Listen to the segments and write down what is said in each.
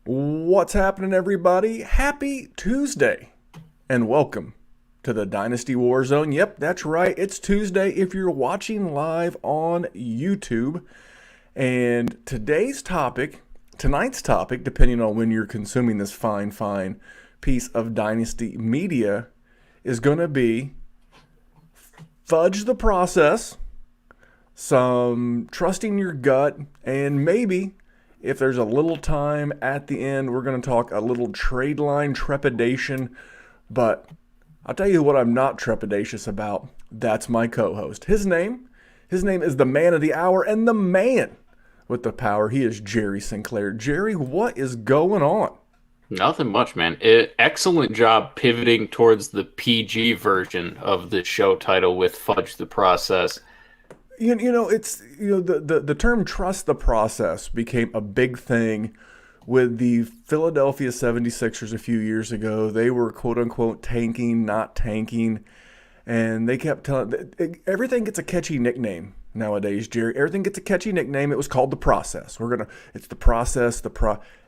What's happening, everybody? Happy Tuesday, and welcome to the Dynasty Warzone. Yep, that's right. It's Tuesday if you're watching live on YouTube. And tonight's topic, depending on when you're consuming this fine piece of Dynasty media, is going to be fudge the process, some trusting your gut, and maybe if there's a little time at the end, we're going to talk a little trade line trepidation. But I'll tell you what I'm not trepidatious about. That's my co-host. His name is the man of the hour and the man with the power. He is Jerry Sinclair. Jerry, what is going on? Nothing much, man. Excellent job pivoting towards the PG version of the show title with Fudge the Process. The term trust the process became a big thing with the Philadelphia 76ers a few years ago. They were quote unquote tanking, not tanking, and they kept telling everything gets a catchy nickname nowadays, Jerry. Everything gets a catchy nickname. It was called the process. It's the process,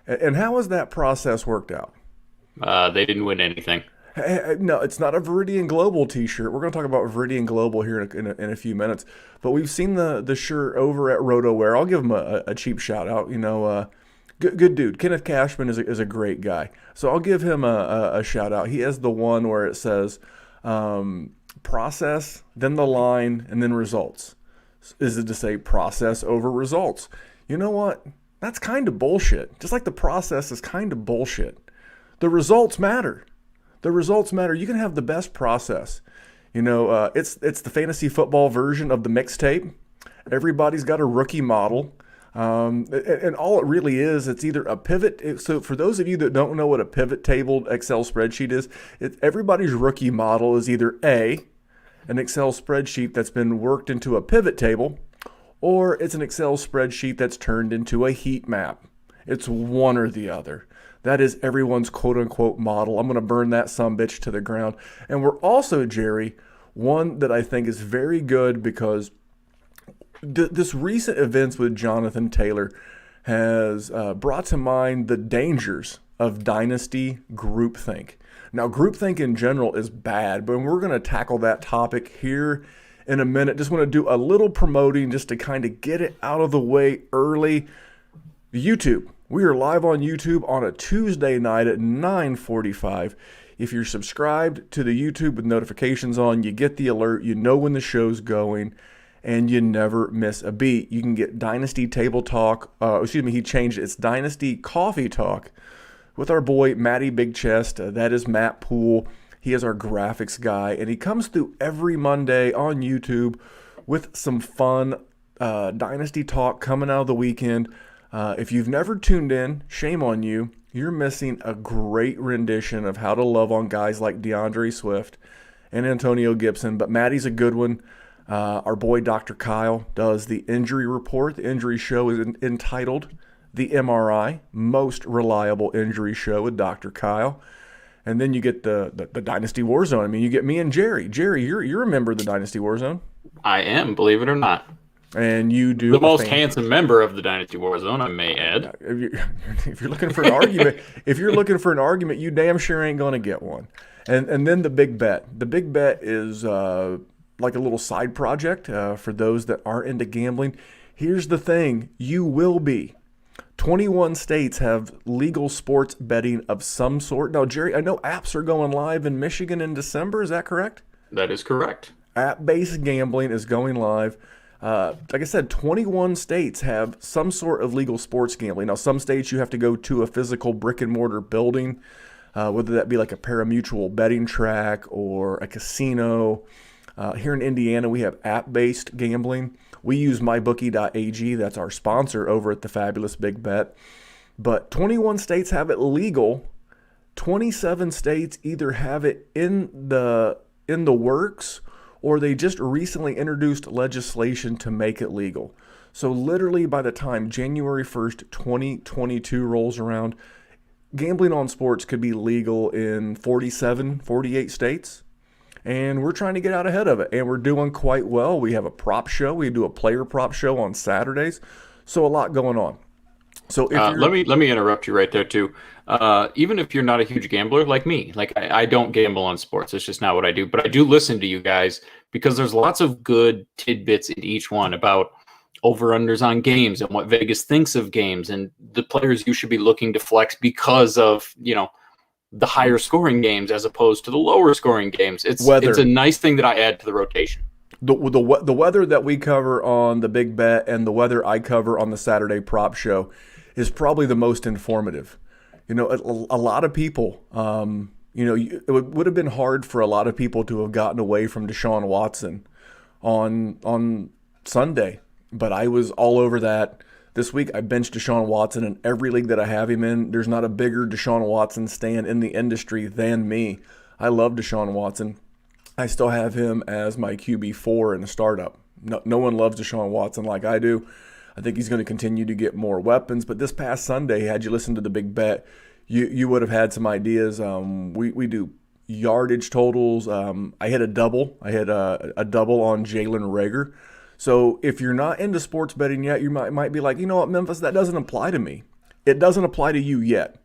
and how has that process worked out? They didn't win anything. No, it's not a Viridian Global T-shirt. We're going to talk about Viridian Global here in a few minutes. But we've seen the shirt over at RotoWear. I'll give him a cheap shout out. Good dude. Kenneth Cashman is a great guy. So I'll give him a shout out. He has the one where it says process, then the line, and then results. Is it to say process over results? You know what? That's kind of bullshit. Just like the process is kind of bullshit. The results matter. The results matter. You can have the best process. It's the fantasy football version of the mixtape. Everybody's got a rookie model. And all it really is, it's either a pivot. So for those of you that don't know what a pivot table Excel spreadsheet is, everybody's rookie model is either an Excel spreadsheet that's been worked into a pivot table, or it's an Excel spreadsheet that's turned into a heat map. It's one or the other. That is everyone's quote-unquote model. I'm going to burn that sumbitch to the ground. And we're also, Jerry, one that I think is very good because this recent events with Jonathan Taylor has brought to mind the dangers of dynasty groupthink. Now, groupthink in general is bad, but we're going to tackle that topic here in a minute. Just want to do a little promoting just to kind of get it out of the way early. YouTube. We are live on YouTube on a Tuesday night at 9:45. If you're subscribed to the YouTube with notifications on, you get the alert, you know when the show's going, and you never miss a beat. You can get Dynasty Table Talk. He changed it. It's Dynasty Coffee Talk with our boy Matty Big Chest. That is Matt Poole. He is our graphics guy, and he comes through every Monday on YouTube with some fun Dynasty talk coming out of the weekend. If you've never tuned in, shame on you. You're missing a great rendition of how to love on guys like DeAndre Swift and Antonio Gibson. But Maddie's a good one. Our boy Dr. Kyle does the injury report. The injury show is entitled The MRI, Most Reliable Injury Show with Dr. Kyle. And then you get the Dynasty Warzone. I mean, you get me and Jerry. Jerry, you're a member of the Dynasty Warzone. I am, believe it or not. And you do the most handsome member of the Dynasty Warzone, I may add. If you're looking for an argument, you damn sure ain't gonna get one. And then the big bet. The big bet is like a little side project for those that aren't into gambling. Here's the thing: you will be. 21 states have legal sports betting of some sort. Now, Jerry, I know apps are going live in Michigan in December. Is that correct? That is correct. App-based gambling is going live. Like I said, 21 states have some sort of legal sports gambling. Now, some states you have to go to a physical brick and mortar building, whether that be like a pari-mutuel betting track or a casino. Here in Indiana, we have app-based gambling. We use mybookie.ag. That's our sponsor over at the Fabulous Big Bet. But 21 states have it legal. 27 states either have it in the works, or they just recently introduced legislation to make it legal. So literally by the time January 1st, 2022 rolls around, gambling on sports could be legal in 47, 48 states. And we're trying to get out ahead of it, and we're doing quite well. We have a prop show. We do a player prop show on Saturdays. So a lot going on. So if you're Let me interrupt you right there too. Even if you're not a huge gambler like me, like I don't gamble on sports. It's just not what I do. But I do listen to you guys because there's lots of good tidbits in each one about over-unders on games and what Vegas thinks of games and the players you should be looking to flex because of, the higher scoring games as opposed to the lower scoring games. It's a weather, nice thing that I add to the rotation. the weather that we cover on the Big Bet and the weather I cover on the Saturday Prop Show is probably the most informative. A lot of people, it would have been hard for a lot of people to have gotten away from Deshaun Watson on Sunday, but I was all over that. This week, I benched Deshaun Watson in every league that I have him in. There's not a bigger Deshaun Watson stan in the industry than me. I love Deshaun Watson. I still have him as my QB4 in a startup. No one loves Deshaun Watson like I do. I think he's going to continue to get more weapons. But this past Sunday, had you listened to the Big Bet, you would have had some ideas. We do yardage totals. I hit a double. I hit a double on Jalen Reagor. So if you're not into sports betting yet, you might be like, you know what, Memphis, that doesn't apply to me. It doesn't apply to you yet,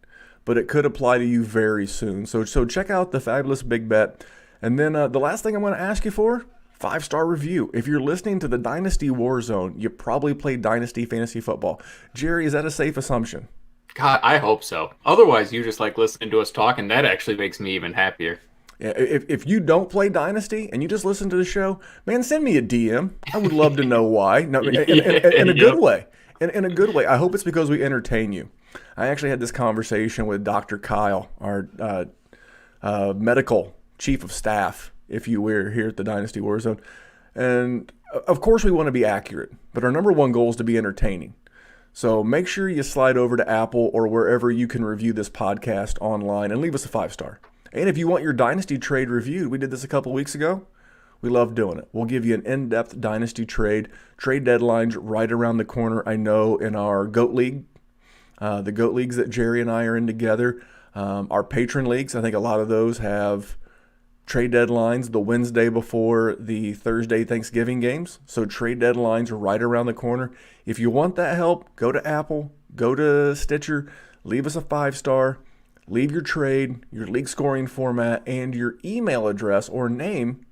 but it could apply to you very soon. So check out the fabulous Big Bet. And then the last thing I'm going to ask you for, 5-star review. If you're listening to the Dynasty Warzone, you probably play Dynasty Fantasy Football. Jerry, is that a safe assumption? God, I hope so. Otherwise, you just like listening to us talk, and that actually makes me even happier. Yeah, if you don't play Dynasty and you just listen to the show, man, send me a DM. I would love to know why. No, in a good way. In a good way. I hope it's because we entertain you. I actually had this conversation with Dr. Kyle, our medical chief of staff, if you were, here at the Dynasty Warzone. And of course we want to be accurate, but our number one goal is to be entertaining. So make sure you slide over to Apple or wherever you can review this podcast online and leave us a 5-star. And if you want your Dynasty trade reviewed, we did this a couple weeks ago. We love doing it. We'll give you an in-depth Dynasty trade. Trade deadlines right around the corner, I know, in our GOAT League. The GOAT Leagues that Jerry and I are in together. Our patron leagues, I think a lot of those have trade deadlines the Wednesday before the Thursday Thanksgiving games. So trade deadlines are right around the corner. If you want that help, go to Apple, go to Stitcher, leave us a 5-star. Leave your trade, your league scoring format, and your email address or name,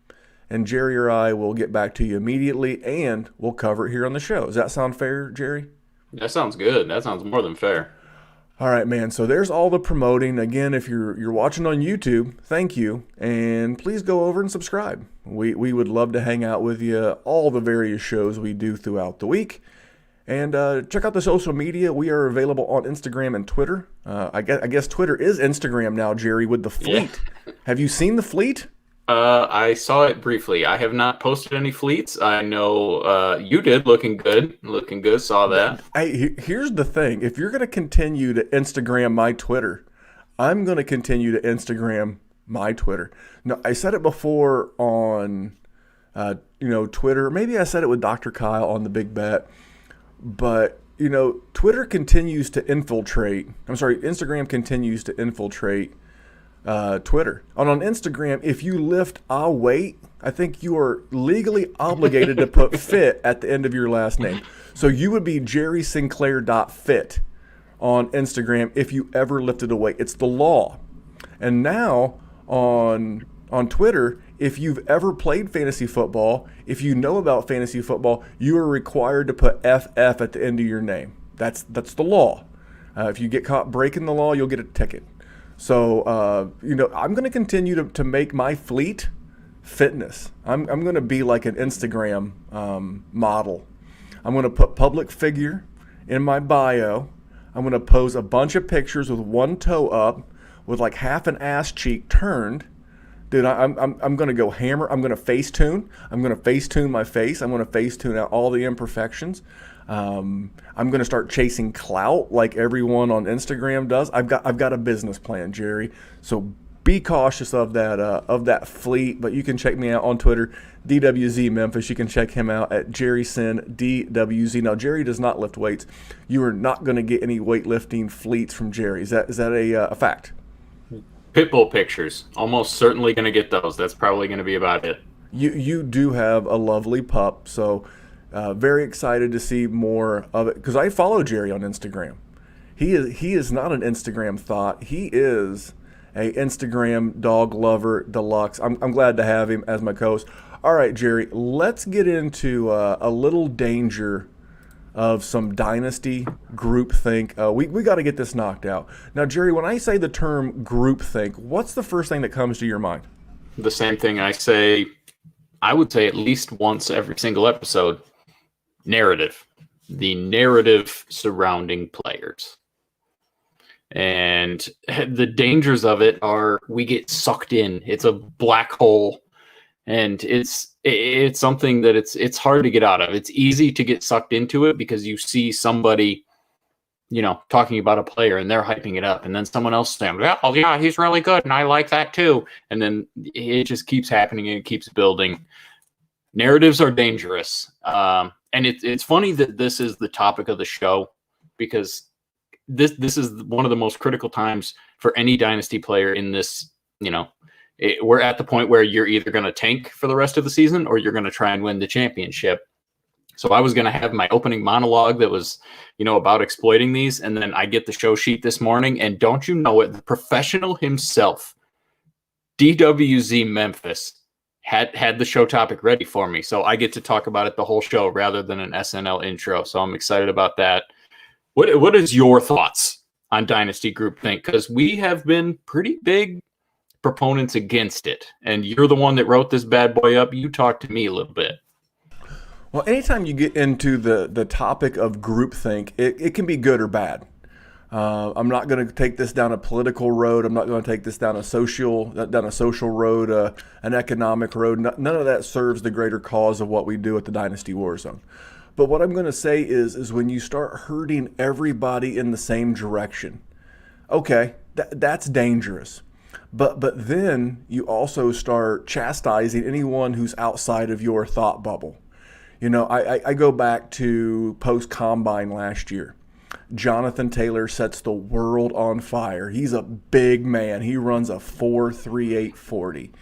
and Jerry or I will get back to you immediately, and we'll cover it here on the show. Does that sound fair, Jerry? That sounds good. That sounds more than fair. All right, man. So there's all the promoting. Again, if you're watching on YouTube, thank you, and please go over and subscribe. We would love to hang out with you, all the various shows we do throughout the week. And check out the social media. We are available on Instagram and Twitter. I guess Twitter is Instagram now, Jerry, with the fleet. Yeah. Have you seen the fleet? I saw it briefly. I have not posted any fleets. I know you did. Looking good. Looking good. Saw that. Hey, here's the thing. If you're going to continue to Instagram my Twitter, I'm going to continue to Instagram my Twitter. No, I said it before on Twitter. Maybe I said it with Dr. Kyle on the Big Bet. But, Twitter continues to infiltrate. Instagram continues to infiltrate Twitter. And on Instagram, if you lift "I'll wait," I think you are legally obligated to put "fit" at the end of your last name. So you would be jerrysinclair.fit on Instagram if you ever lifted a weight. It's the law. And now on Twitter, if you've ever played fantasy football, if you know about fantasy football, you are required to put FF at the end of your name. That's the law. If you get caught breaking the law, you'll get a ticket. So, I'm going to continue to make my fleet fitness. I'm going to be like an Instagram model. I'm going to put public figure in my bio. I'm going to pose a bunch of pictures with one toe up with like half an ass cheek turned. Dude, I'm going to go hammer. I'm going to Facetune. I'm going to Facetune my face. I'm going to Facetune out all the imperfections. I'm going to start chasing clout like everyone on Instagram does. I've got a business plan, Jerry. So be cautious of that fleet. But you can check me out on Twitter, DWZ Memphis. You can check him out at JerrySin DWZ. Now, Jerry does not lift weights. You are not going to get any weightlifting fleets from Jerry. Is that a fact? Pitbull pictures. Almost certainly going to get those. That's probably going to be about it. You do have a lovely pup, so very excited to see more of it. Because I follow Jerry on Instagram. He is not an Instagram thought. He is a Instagram dog lover deluxe. I'm glad to have him as my co-host. All right, Jerry, let's get into a little danger of some dynasty groupthink. We got to get this knocked out. Now, Jerry, when I say the term groupthink, what's the first thing that comes to your mind? The same thing I would say at least once every single episode. Narrative. The narrative surrounding players. And the dangers of it are we get sucked in. It's a black hole. And it's something that it's hard to get out of. It's easy to get sucked into it because you see somebody, talking about a player and they're hyping it up, and then someone else saying, "Oh yeah, he's really good, and I like that too." And then it just keeps happening and it keeps building. Narratives are dangerous, and it's funny that this is the topic of the show because this is one of the most critical times for any dynasty player in this. We're at the point where you're either going to tank for the rest of the season or you're going to try and win the championship. So I was going to have my opening monologue that was, about exploiting these. And then I get the show sheet this morning. And don't you know it, the professional himself, DWZ Memphis, had the show topic ready for me. So I get to talk about it the whole show rather than an SNL intro. So I'm excited about that. What is your thoughts on Dynasty Groupthink? Because we have been pretty big proponents against it, and you're the one that wrote this bad boy up. You talk to me a little bit. Well, anytime you get into the topic of groupthink, it can be good or bad. I'm not going to take this down a political road. I'm not going to take this down a social road, an economic road. None of that serves the greater cause of what we do at the Dynasty Warzone. But what I'm going to say is when you start herding everybody in the same direction, okay, that's dangerous. But then you also start chastising anyone who's outside of your thought bubble. I go back to post-combine last year. Jonathan Taylor sets the world on fire. He's a big man. He runs a 4.38 40.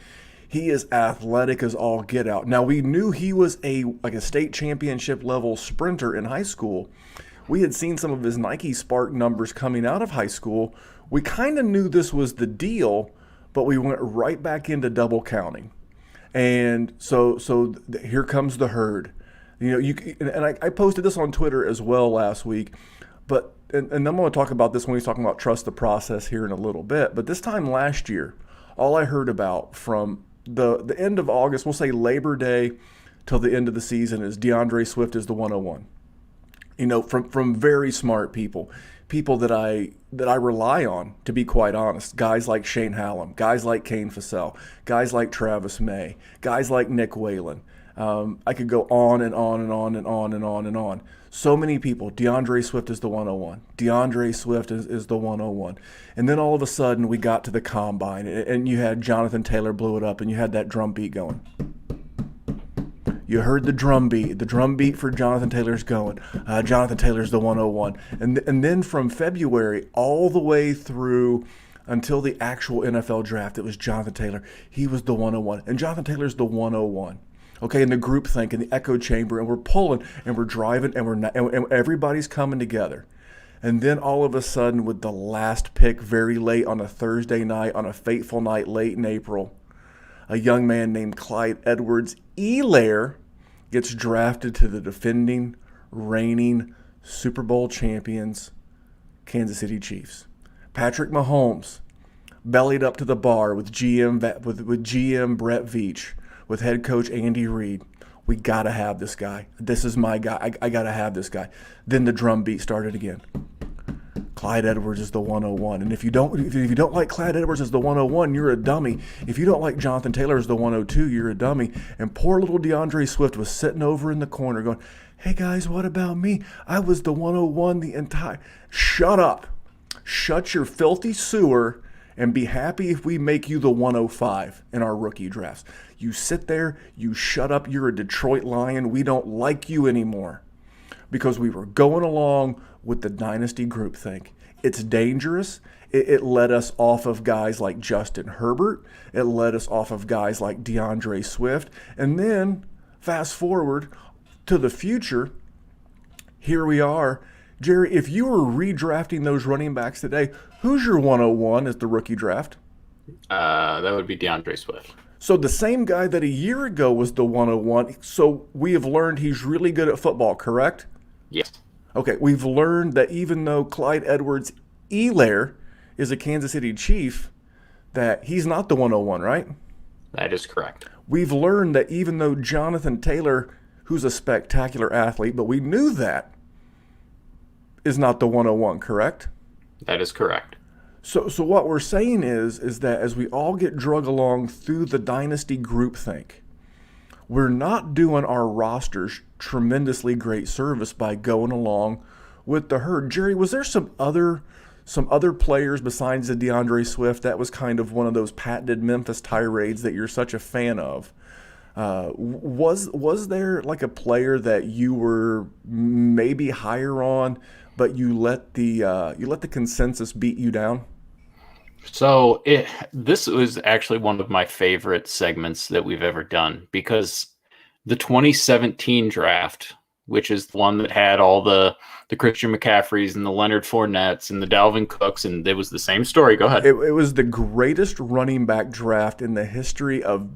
He is athletic as all get out. Now, we knew he was a state championship level sprinter in high school. We had seen some of his Nike Spark numbers coming out of high school. We kind of knew this was the deal, but we went right back into double counting. And so here comes the herd. I posted this on Twitter as well last week, and I'm going to talk about this when he's talking about trust the process here in a little bit. But this time last year, all I heard about from the end of August, we'll say Labor Day till the end of the season, is DeAndre Swift is the 101. From very smart people that I rely on, to be quite honest. Guys like Shane Hallam, guys like Kane Fassell, guys like Travis May, guys like Nick Whalen. I could go on and on and on and on and on and on. So many people. DeAndre Swift is the 101. DeAndre Swift is the 101. And then all of a sudden we got to the combine, and you had Jonathan Taylor blew it up, and you had that drum beat going. You heard the drum beat. The drum beat for Jonathan Taylor's going. Jonathan Taylor's the 101. And then from February all the way through until the actual NFL draft, it was Jonathan Taylor. He was the 101. And Jonathan Taylor's the 101. Okay, in the groupthink, in the echo chamber, and we're pulling, and we're driving, and and everybody's coming together. And then all of a sudden, with the last pick very late on a Thursday night, on a fateful night late in April, a young man named Clyde Edwards-Helaire gets drafted to the defending, reigning Super Bowl champions, Kansas City Chiefs. Patrick Mahomes bellied up to the bar with GM Brett Veach, with head coach Andy Reid. We got to have this guy. This is my guy. I got to have this guy. Then the drum beat started again. Clyde Edwards is the 101. And if you don't like Clyde Edwards as the 101, you're a dummy. If you don't like Jonathan Taylor as the 102, you're a dummy. And poor little DeAndre Swift was sitting over in the corner going, "Hey guys, what about me? I was the 101 the entire..." Shut up. Shut your filthy sewer and be happy if we make you the 105 in our rookie drafts. You sit there, you shut up, you're a Detroit Lion. We don't like you anymore. Because we were going along with the dynasty groupthink. It's dangerous. It led us off of guys like Justin Herbert. It led us off of guys like DeAndre Swift. And then, fast forward to the future, here we are, Jerry, if you were redrafting those running backs today, who's your 101 as the rookie draft? That would be DeAndre Swift. So the same guy that a year ago was the 101. So we have learned he's really good at football, correct? Yes. Okay, we've learned that even though Clyde Edwards-Helaire is a Kansas City Chief, that he's not the 101, right? That is correct. We've learned that even though Jonathan Taylor, who's a spectacular athlete, but we knew that, is not the 101, correct? That is correct. So what we're saying is that as we all get drug along through the dynasty groupthink, we're not doing our rosters tremendously great service by going along with the herd. Jerry, was there some other players besides the DeAndre Swift that was kind of one of those patented Memphis tirades that you're such a fan of? Was there like a player that you were maybe higher on, but you let the consensus beat you down? So this was actually one of my favorite segments that we've ever done, because the 2017 draft, which is the one that had all the Christian McCaffreys and the Leonard Fournettes and the Dalvin Cooks, and it was the same story. Go ahead. It was the greatest running back draft in the history of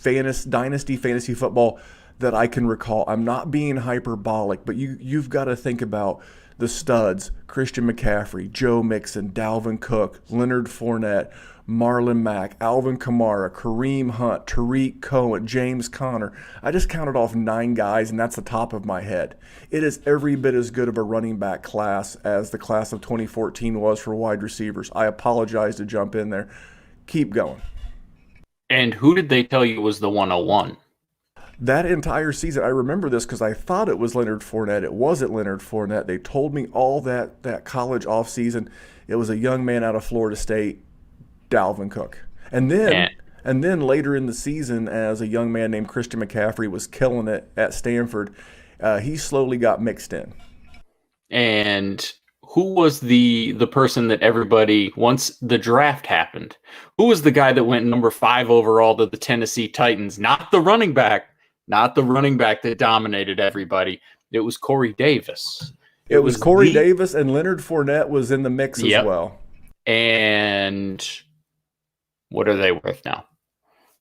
dynasty fantasy football that I can recall. I'm not being hyperbolic, but you've got to think about the studs: Christian McCaffrey, Joe Mixon, Dalvin Cook, Leonard Fournette, Marlon Mack, Alvin Kamara, Kareem Hunt, Tariq Cohen, James Conner. I just counted off 9 guys, and that's the top of my head. It is every bit as good of a running back class as the class of 2014 was for wide receivers. I apologize to jump in there. Keep going. And who did they tell you was the 101? That entire season, I remember this because I thought it was Leonard Fournette. It wasn't Leonard Fournette. They told me all that college offseason. It was a young man out of Florida State, Dalvin Cook. And then later in the season, as a young man named Christian McCaffrey was killing it at Stanford, he slowly got mixed in. And who was the person that everybody, once the draft happened, who was the guy that went number 5 overall to the Tennessee Titans? Not the running back that dominated everybody. It was Corey Davis. It was Corey Davis, and Leonard Fournette was in the mix as well. And what are they worth now?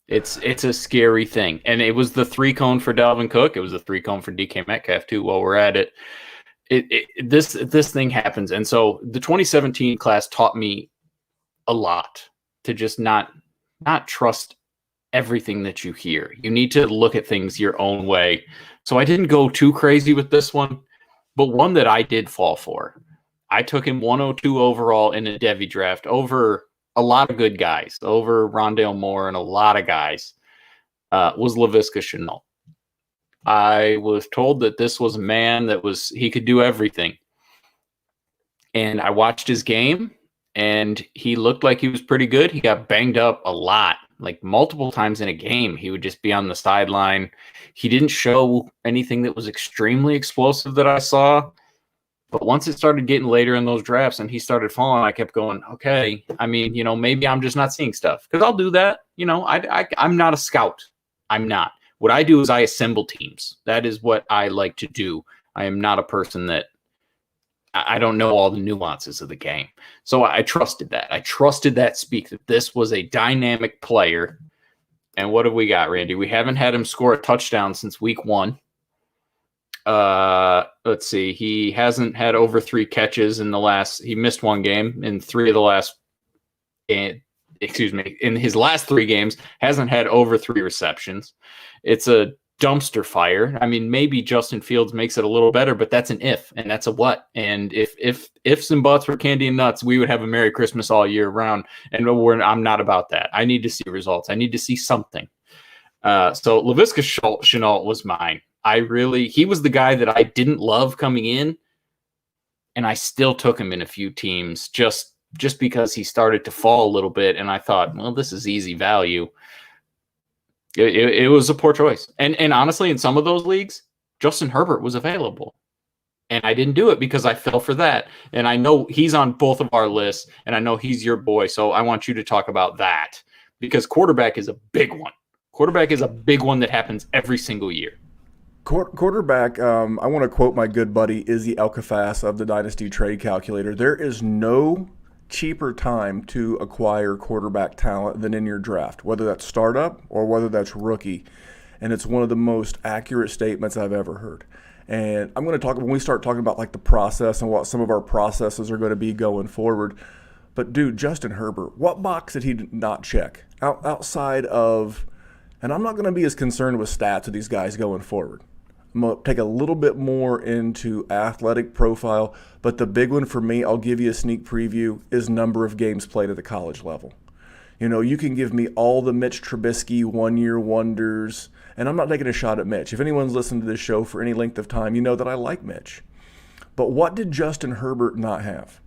It's a scary thing. And it was the 3-cone for Dalvin Cook. It was the 3-cone for DK Metcalf too. While we're at it, this thing happens. And so the 2017 class taught me a lot to just not trust everything that you hear. You need to look at things your own way. So I didn't go too crazy with this one, but one that I did fall for. I took him 102 overall in a Devy draft over a lot of good guys, over Rondale Moore and a lot of guys, was Laviska Shenault. I was told that this was a man he could do everything. And I watched his game, and he looked like he was pretty good. He got banged up a lot, like multiple times in a game. He would just be on the sideline. He didn't show anything that was extremely explosive that I saw. But once it started getting later in those drafts and he started falling, I kept going, okay, I mean, maybe I'm just not seeing stuff. Because I'll do that. I'm not a scout. I'm not. What I do is I assemble teams. That is what I like to do. I am not a person that I don't know all the nuances of the game. So I trusted that. I trusted that speak that this was a dynamic player. And what have we got, Randy? We haven't had him score a touchdown since week 1. Let's see. He hasn't had over 3 catches he missed 1 game in 3 of the last, in his last 3 games, hasn't had over 3 receptions. It's a dumpster fire. I mean, maybe Justin Fields makes it a little better, but that's an if, and that's a what. And if ifs and buts were candy and nuts, we would have a Merry Christmas all year round. And I'm not about that. I need to see results. I need to see something. So Laviska Shenault was mine. He was the guy that I didn't love coming in, and I still took him in a few teams just because he started to fall a little bit, and I thought, well, this is easy value. It was a poor choice. And honestly, in some of those leagues, Justin Herbert was available, and I didn't do it because I fell for that. And I know he's on both of our lists, and I know he's your boy, so I want you to talk about that, because quarterback is a big one. Quarterback is a big one that happens every single year. Quarterback, I want to quote my good buddy Izzy Elkafas of the Dynasty Trade Calculator. There is no cheaper time to acquire quarterback talent than in your draft, whether that's startup or whether that's rookie. And it's one of the most accurate statements I've ever heard. And I'm going to talk, when we start talking about like the process and what some of our processes are going to be going forward. But dude, Justin Herbert, what box did he not check outside of, and I'm not going to be as concerned with stats of these guys going forward. I'm going to take a little bit more into athletic profile, but the big one for me, I'll give you a sneak preview, is number of games played at the college level. You know, you can give me all the Mitch Trubisky one-year wonders, and I'm not taking a shot at Mitch. If anyone's listened to this show for any length of time, you know that I like Mitch. But what did Justin Herbert not have?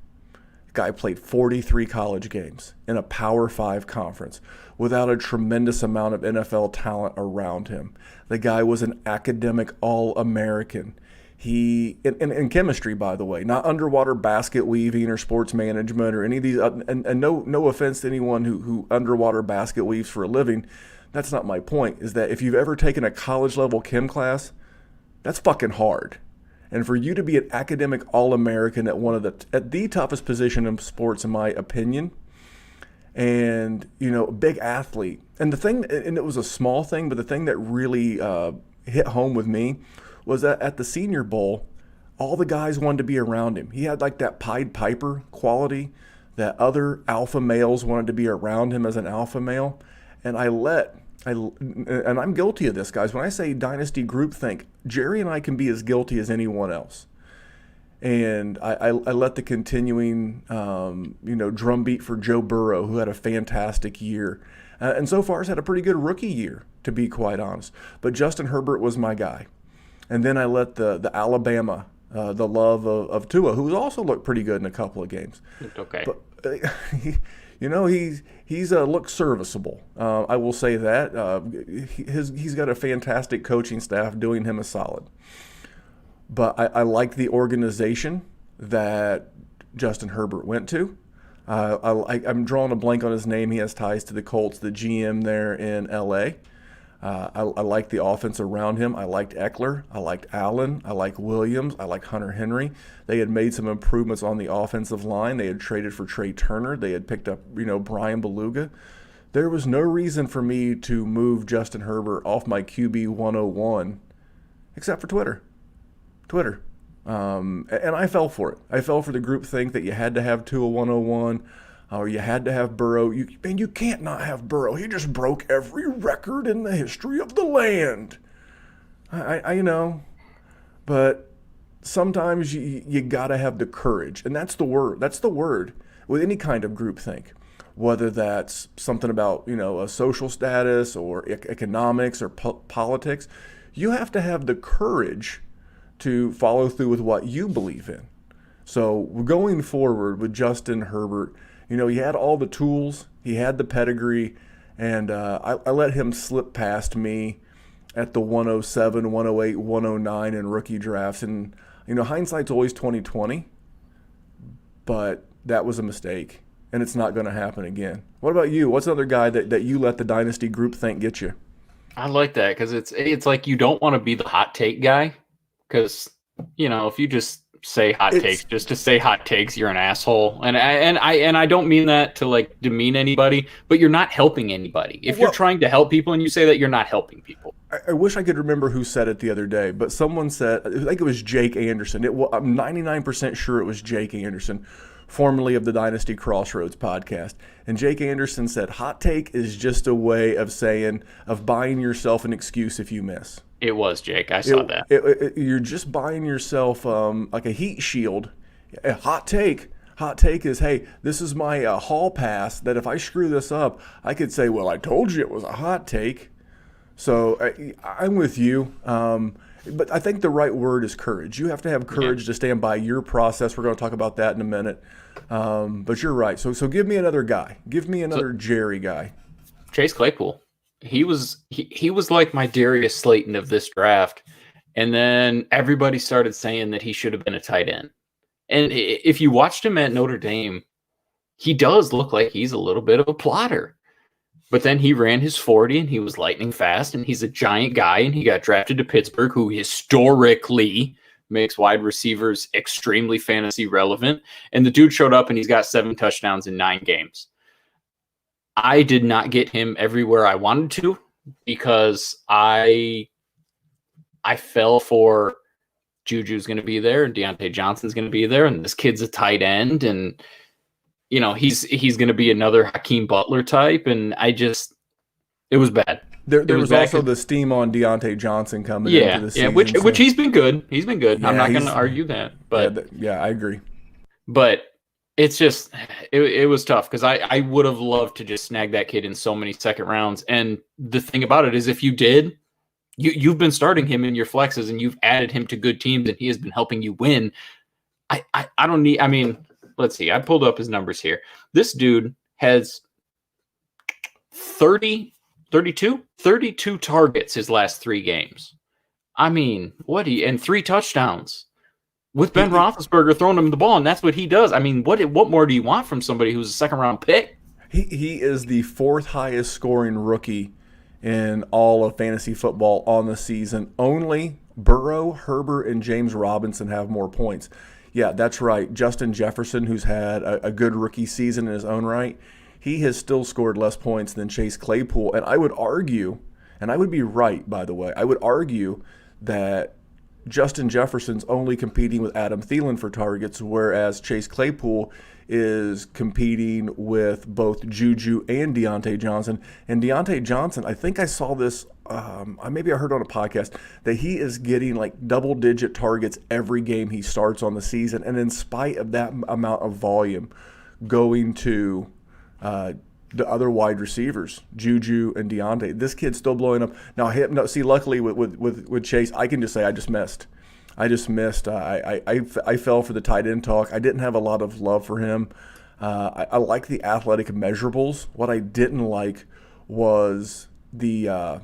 The guy played 43 college games in a Power 5 conference without a tremendous amount of NFL talent around him. The guy was an academic All-American. He, in chemistry, by the way, not underwater basket weaving or sports management or any of these, and no offense to anyone who underwater basket weaves for a living. That's not my point, is that if you've ever taken a college level chem class, that's fucking hard. And for you to be an academic All-American at the toughest position in sports, in my opinion, and, you know, a big athlete. And the thing, and it was a small thing, but the thing that really hit home with me was that at the Senior Bowl, all the guys wanted to be around him. He had like that Pied Piper quality that other alpha males wanted to be around him as an alpha male. And and I'm guilty of this, guys. When I say dynasty groupthink, Jerry and I can be as guilty as anyone else. And I let the continuing, drumbeat for Joe Burrow, who had a fantastic year. And so far has had a pretty good rookie year, to be quite honest. But Justin Herbert was my guy. And then I let the Alabama, the love of Tua, who's also looked pretty good in a couple of games. Okay. But, he's looked serviceable. I will say that. He's got a fantastic coaching staff doing him a solid. But I like the organization that Justin Herbert went to. I'm drawing a blank on his name. He has ties to the Colts, the GM there in L.A. I like the offense around him. I liked Eckler. I liked Allen. I liked Williams. I liked Hunter Henry. They had made some improvements on the offensive line. They had traded for Trey Turner. They had picked up, Brian Beluga. There was no reason for me to move Justin Herbert off my QB 101 except for Twitter. And I fell for it. I fell for the group think that you had to have Tua 101 or you had to have Burrow. You can't not have Burrow. He just broke every record in the history of the land. I know, but sometimes you got to have the courage. And that's the word. That's the word with any kind of group think, whether that's something about, a social status or economics or politics. You have to have the courage to follow through with what you believe in. So going forward with Justin Herbert, he had all the tools, he had the pedigree, and I let him slip past me at the 107, 108, 109 in rookie drafts. And, hindsight's always 20/20, but that was a mistake, and it's not going to happen again. What about you? What's another guy that you let the dynasty groupthink get you? I like that because it's like you don't want to be the hot take guy. Because, if you just say hot takes just to say hot takes, you're an asshole. And I don't mean that to like demean anybody, but you're not helping anybody. If you're trying to help people and you say that, you're not helping people. I wish I could remember who said it the other day, but someone said, I think it was Jake Anderson. I'm 99% sure it was Jake Anderson, formerly of the Dynasty Crossroads podcast. And Jake Anderson said, hot take is just a way of buying yourself an excuse if you miss. It was Jake. I saw that. You're just buying yourself like a heat shield. A hot take is, hey, this is my hall pass that if I screw this up, I could say, well, I told you it was a hot take. So I'm with you. But I think the right word is courage. You have to have courage to stand by your process. We're going to talk about that in a minute. But you're right. So give me another guy. Give me another Jerry guy. Chase Claypool. He was like my Darius Slayton of this draft. And then everybody started saying that he should have been a tight end. And if you watched him at Notre Dame, he does look like he's a little bit of a plotter. But then he ran his 40 and he was lightning fast and he's a giant guy and he got drafted to Pittsburgh, who historically makes wide receivers extremely fantasy relevant. And the dude showed up and he's got 7 touchdowns in 9 games. I did not get him everywhere I wanted to because I fell for Juju's going to be there and Deontay Johnson's going to be there and this kid's a tight end and you know, he's going to be another Hakeem Butler type, and it was bad. There was also the steam on Deontay Johnson coming into the season. Which he's been good. He's been good. Yeah, I'm not going to argue that. But I agree. But it's just it was tough because I would have loved to just snag that kid in so many second rounds. And the thing about it is, if you did, you've been starting him in your flexes, and you've added him to good teams, and he has been helping you win. I don't need. I mean. Let's see. I pulled up his numbers here. This dude has 32 targets his last 3 games. I mean, and 3 touchdowns with Ben Roethlisberger throwing him the ball, and that's what he does. I mean, what more do you want from somebody who's a second-round pick? He is the 4th highest scoring rookie in all of fantasy football on the season. Only Burrow, Herbert, and James Robinson have more points. Yeah, that's right. Justin Jefferson, who's had a good rookie season in his own right, he has still scored less points than Chase Claypool. And I would argue, and I would be right, by the way, I would argue that Justin Jefferson's only competing with Adam Thielen for targets, whereas Chase Claypool is competing with both Juju and Deontay Johnson. And Deontay Johnson, I think I saw this, maybe I heard on a podcast, that he is getting like double-digit targets every game he starts on the season. And in spite of that amount of volume going to the other wide receivers, Juju and Deontay, this kid's still blowing up. Now, luckily with Chase, I can just say I just missed. I fell for the tight end talk. I didn't have a lot of love for him. I like the athletic measurables. What I didn't like was the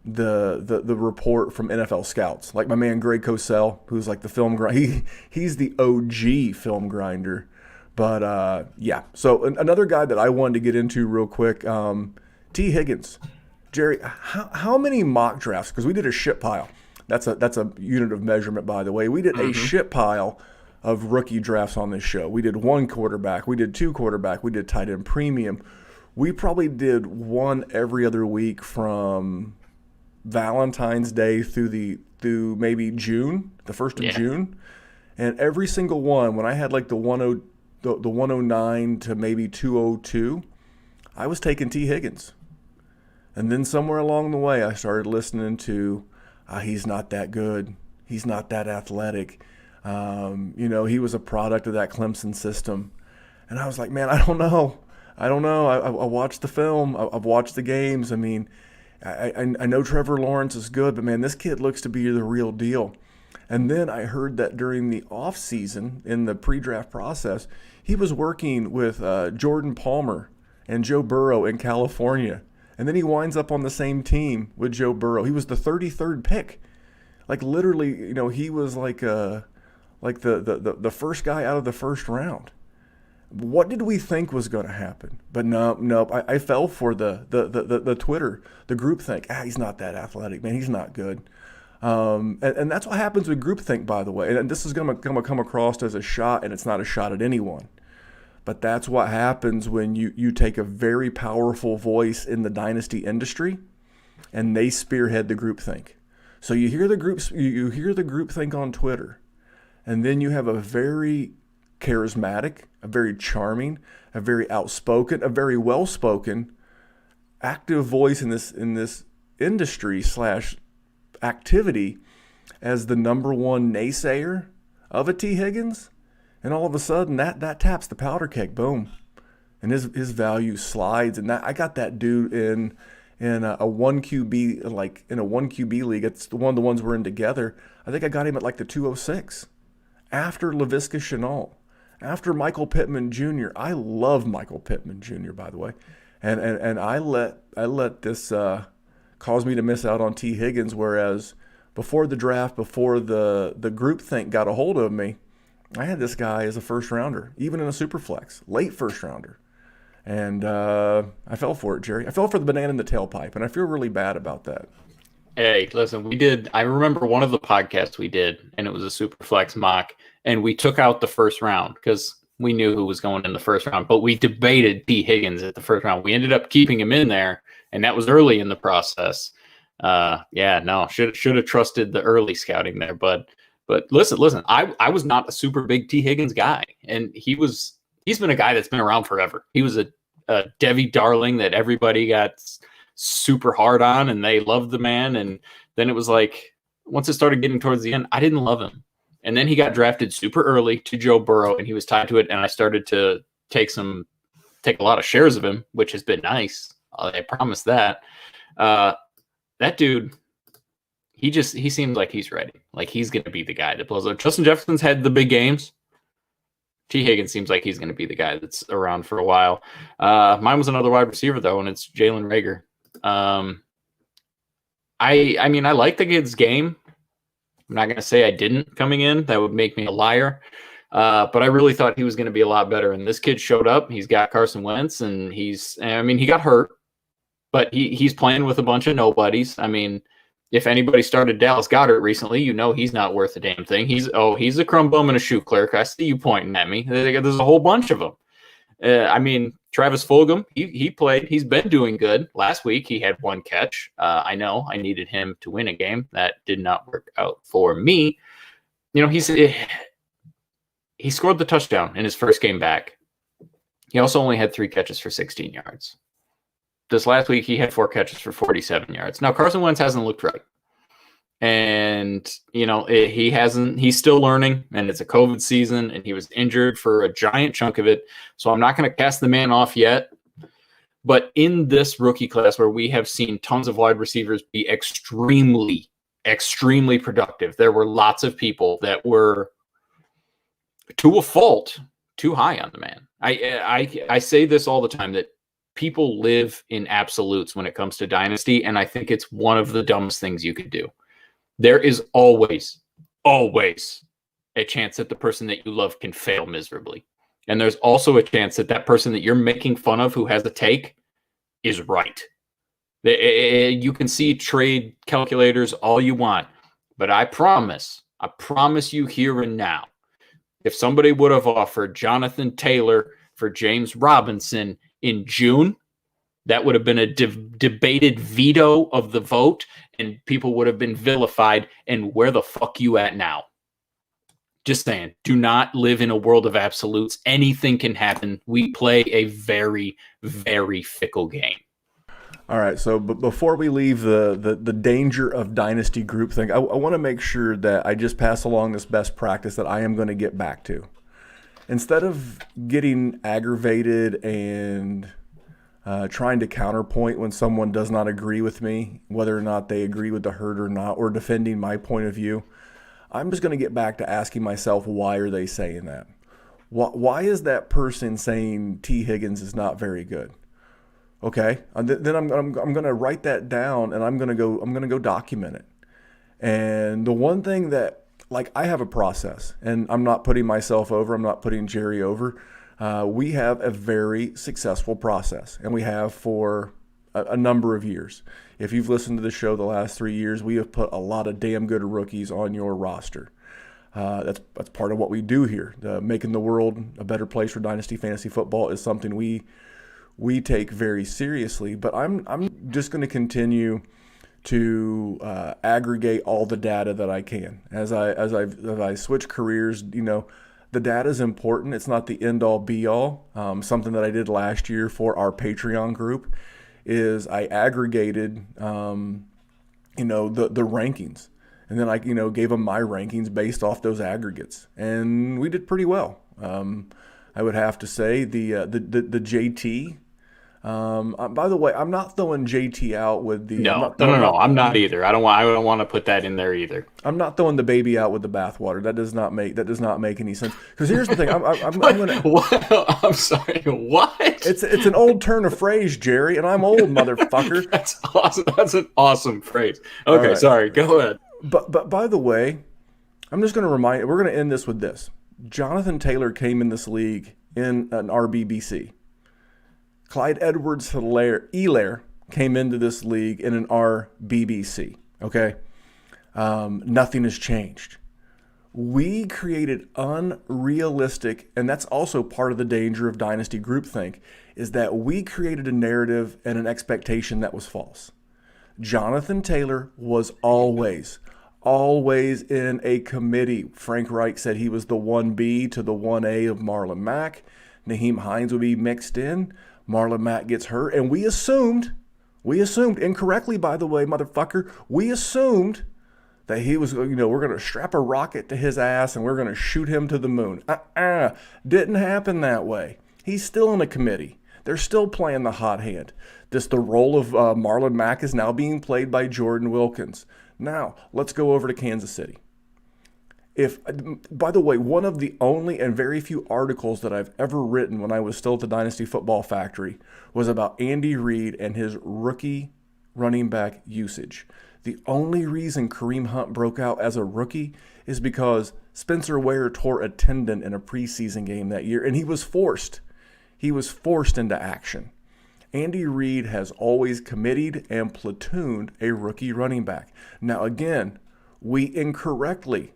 report from NFL scouts. Like my man Greg Cosell, who's like the film grinder. He's the OG film grinder. But yeah. So another guy that I wanted to get into real quick, T. Higgins. Jerry, how many mock drafts? Because we did a shit pile. That's a unit of measurement, by the way. We did a shit pile of rookie drafts on this show. We did 1 quarterback. We did 2 quarterback. We did tight end premium. We probably did 1 every other week from Valentine's Day through maybe June, the 1st of June. And every single one, when I had like the 109 to maybe 202, I was taking T. Higgins. And then somewhere along the way, I started listening to, he's not that good. He's not that athletic. He was a product of that Clemson system. And I was like, man, I don't know. I watched the film. I've watched the games. I mean, I know Trevor Lawrence is good, but, man, this kid looks to be the real deal. And then I heard that during the offseason, in the pre-draft process, he was working with Jordan Palmer and Joe Burrow in California. And then he winds up on the same team with Joe Burrow. He was the 33rd pick. Like literally, he was like the first guy out of the first round. What did we think was going to happen? But nope. I fell for the Twitter, the groupthink. He's not that athletic, man. He's not good. And that's what happens with groupthink, by the way. And this is going to come across as a shot, and it's not a shot at anyone. But that's what happens when you take a very powerful voice in the dynasty industry, and they spearhead the groupthink. So you hear the groupthink on Twitter, and then you have a very charismatic, a very charming, a very outspoken, a very well-spoken, active voice in this industry / activity as the number 1 naysayer of a T. Higgins. And all of a sudden, that taps the powder keg, boom, and his value slides. And I got that dude in a 1 QB, like in a 1 QB league. It's one of the ones we're in together. I think I got him at like the 206, after Laviska Shenault, after Michael Pittman Jr. I love Michael Pittman Jr. by the way, and I let this cause me to miss out on T. Higgins. Whereas before the draft, before the groupthink got a hold of me, I had this guy as a first rounder, even in a super flex, late first rounder. And I fell for it, Jerry. I fell for the banana in the tailpipe, and I feel really bad about that. Hey, listen, I remember one of the podcasts we did, and it was a super flex mock, and we took out the first round because we knew who was going in the first round, but we debated T. Higgins at the first round. We ended up keeping him in there, and that was early in the process. Should have trusted the early scouting there, but listen, I was not a super big T. Higgins guy, and he's been a guy that's been around forever. He was a Debbie darling that everybody got super hard on, and they loved the man. And then it was like, once it started getting towards the end, I didn't love him. And then he got drafted super early to Joe Burrow, and he was tied to it. And I started to take a lot of shares of him, which has been nice. I promise that. That dude, he seems like he's ready. Like he's going to be the guy that blows up. Justin Jefferson's had the big games. T. Higgins seems like he's going to be the guy that's around for a while. Mine was another wide receiver though, and it's Jalen Reagor. I mean, I like the kid's game. I'm not going to say I didn't coming in. That would make me a liar. But I really thought he was going to be a lot better. And this kid showed up. He's got Carson Wentz, and he got hurt, but he's playing with a bunch of nobodies. I mean, if anybody started Dallas Goedert recently, he's not worth a damn thing. He's a crumb bum and a shoe clerk. I see you pointing at me. There's a whole bunch of them. Travis Fulgham, he played. He's been doing good. Last week, he had one catch. I know I needed him to win a game. That did not work out for me. He scored the touchdown in his first game back. He also only had 3 catches for 16 yards. This last week, he had 4 catches for 47 yards. Now, Carson Wentz hasn't looked right. And, he's still learning, and it's a COVID season, and he was injured for a giant chunk of it. So I'm not going to cast the man off yet. But in this rookie class where we have seen tons of wide receivers be extremely, extremely productive, there were lots of people that were, to a fault, too high on the man. I say this all the time, that people live in absolutes when it comes to Dynasty, and I think it's one of the dumbest things you could do. There is always, always a chance that the person that you love can fail miserably. And there's also a chance that that person that you're making fun of who has a take is right. You can see trade calculators all you want, but I promise you here and now, if somebody would have offered Jonathan Taylor for James Robinson in June, that would have been a debated veto of the vote, and people would have been vilified. And where the fuck you at now? Just saying, do not live in a world of absolutes. Anything can happen. We play a very, very fickle game. All right, so before we leave the danger of dynasty groupthink, I want to make sure that I just pass along this best practice that I am going to get back to. Instead of getting aggravated and trying to counterpoint when someone does not agree with me, whether or not they agree with the herd or not, or defending my point of view, I'm just going to get back to asking myself, why are they saying that? Why is that person saying T. Higgins is not very good? Okay, then I'm going to write that down, and I'm going to go document it. And the one thing that, like, I have a process, and I'm not putting myself over, I'm not putting Jerry over. We have a very successful process, and we have for a number of years. If you've listened to the show the last 3 years, we have put a lot of damn good rookies on your roster. That's part of what we do here. Making the world a better place for Dynasty Fantasy Football is something we take very seriously. But I'm just going to continue to aggregate all the data that I can as I switch careers. The data is important. It's not the end all be all. Something that I did last year for our Patreon group is I aggregated, the rankings, and then I, gave them my rankings based off those aggregates, and we did pretty well. I would have to say the JT. By the way, I'm not throwing JT out with the. No. I'm not either. I don't want to put that in there either. I'm not throwing the baby out with the bathwater. That does not make any sense. Because here's the thing. I'm gonna. What? I'm sorry. What? It's an old turn of phrase, Jerry, and I'm old, motherfucker. That's awesome. That's an awesome phrase. Okay, right. Sorry. Go ahead. But by the way, I'm just going to remind. We're going to end this with this. Jonathan Taylor came in this league in an RBBC. Clyde Edwards-Helaire came into this league in an RBBC, okay? Nothing has changed. We created unrealistic, and that's also part of the danger of dynasty groupthink, is that we created a narrative and an expectation that was false. Jonathan Taylor was always in a committee. Frank Reich said he was the 1B to the 1A of Marlon Mack. Naheem Hines would be mixed in. Marlon Mack gets hurt, and we assumed incorrectly, by the way, motherfucker, we assumed that he was, we're going to strap a rocket to his ass and we're going to shoot him to the moon. Didn't happen that way. He's still in a committee. They're still playing the hot hand. The role of Marlon Mack is now being played by Jordan Wilkins. Now, let's go over to Kansas City. By the way, one of the only and very few articles that I've ever written when I was still at the Dynasty Football Factory was about Andy Reid and his rookie running back usage. The only reason Kareem Hunt broke out as a rookie is because Spencer Ware tore a tendon in a preseason game that year, and he was forced. He was forced into action. Andy Reid has always committed and platooned a rookie running back. Now, again, we incorrectly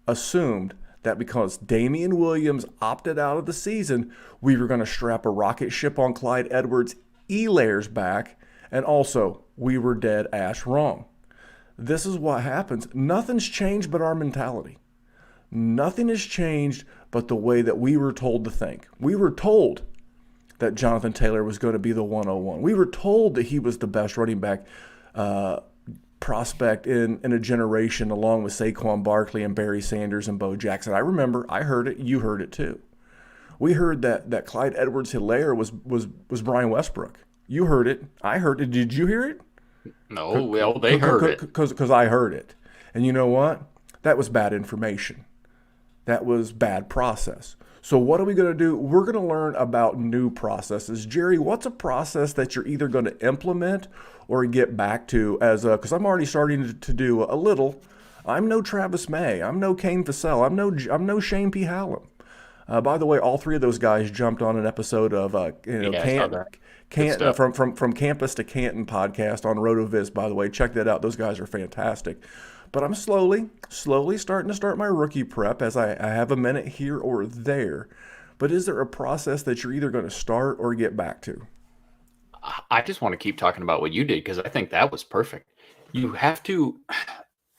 assumed that because Damian Williams opted out of the season, we were going to strap a rocket ship on Clyde Edwards-Helaire's back, and also we were dead ass wrong. This is what happens. Nothing's changed but our mentality. Nothing has changed but the way that we were told to think. We were told that Jonathan Taylor was going to be the 101. We were told that he was the best running back prospect in a generation, along with Saquon Barkley and Barry Sanders and Bo Jackson. I remember, I heard it, you heard it too. We heard that Clyde Edwards-Helaire was Brian Westbrook. You heard it. I heard it. Did you hear it? No, well, they heard it. Because I heard it. And you know what? That was bad information. That was bad process. So what are we going to do? We're going to learn about new processes. Jerry, what's a process that you're either going to implement or get back to because I'm already starting to do a little. I'm no Travis May. I'm no Kane Vassell. I'm no Shane P. Hallam. By the way, all three of those guys jumped on an episode of from Campus to Canton podcast on RotoViz, by the way. Check that out. Those guys are fantastic. But I'm slowly starting to start my rookie prep as I have a minute here or there. But is there a process that you're either going to start or get back to? I just want to keep talking about what you did because I think that was perfect. You have to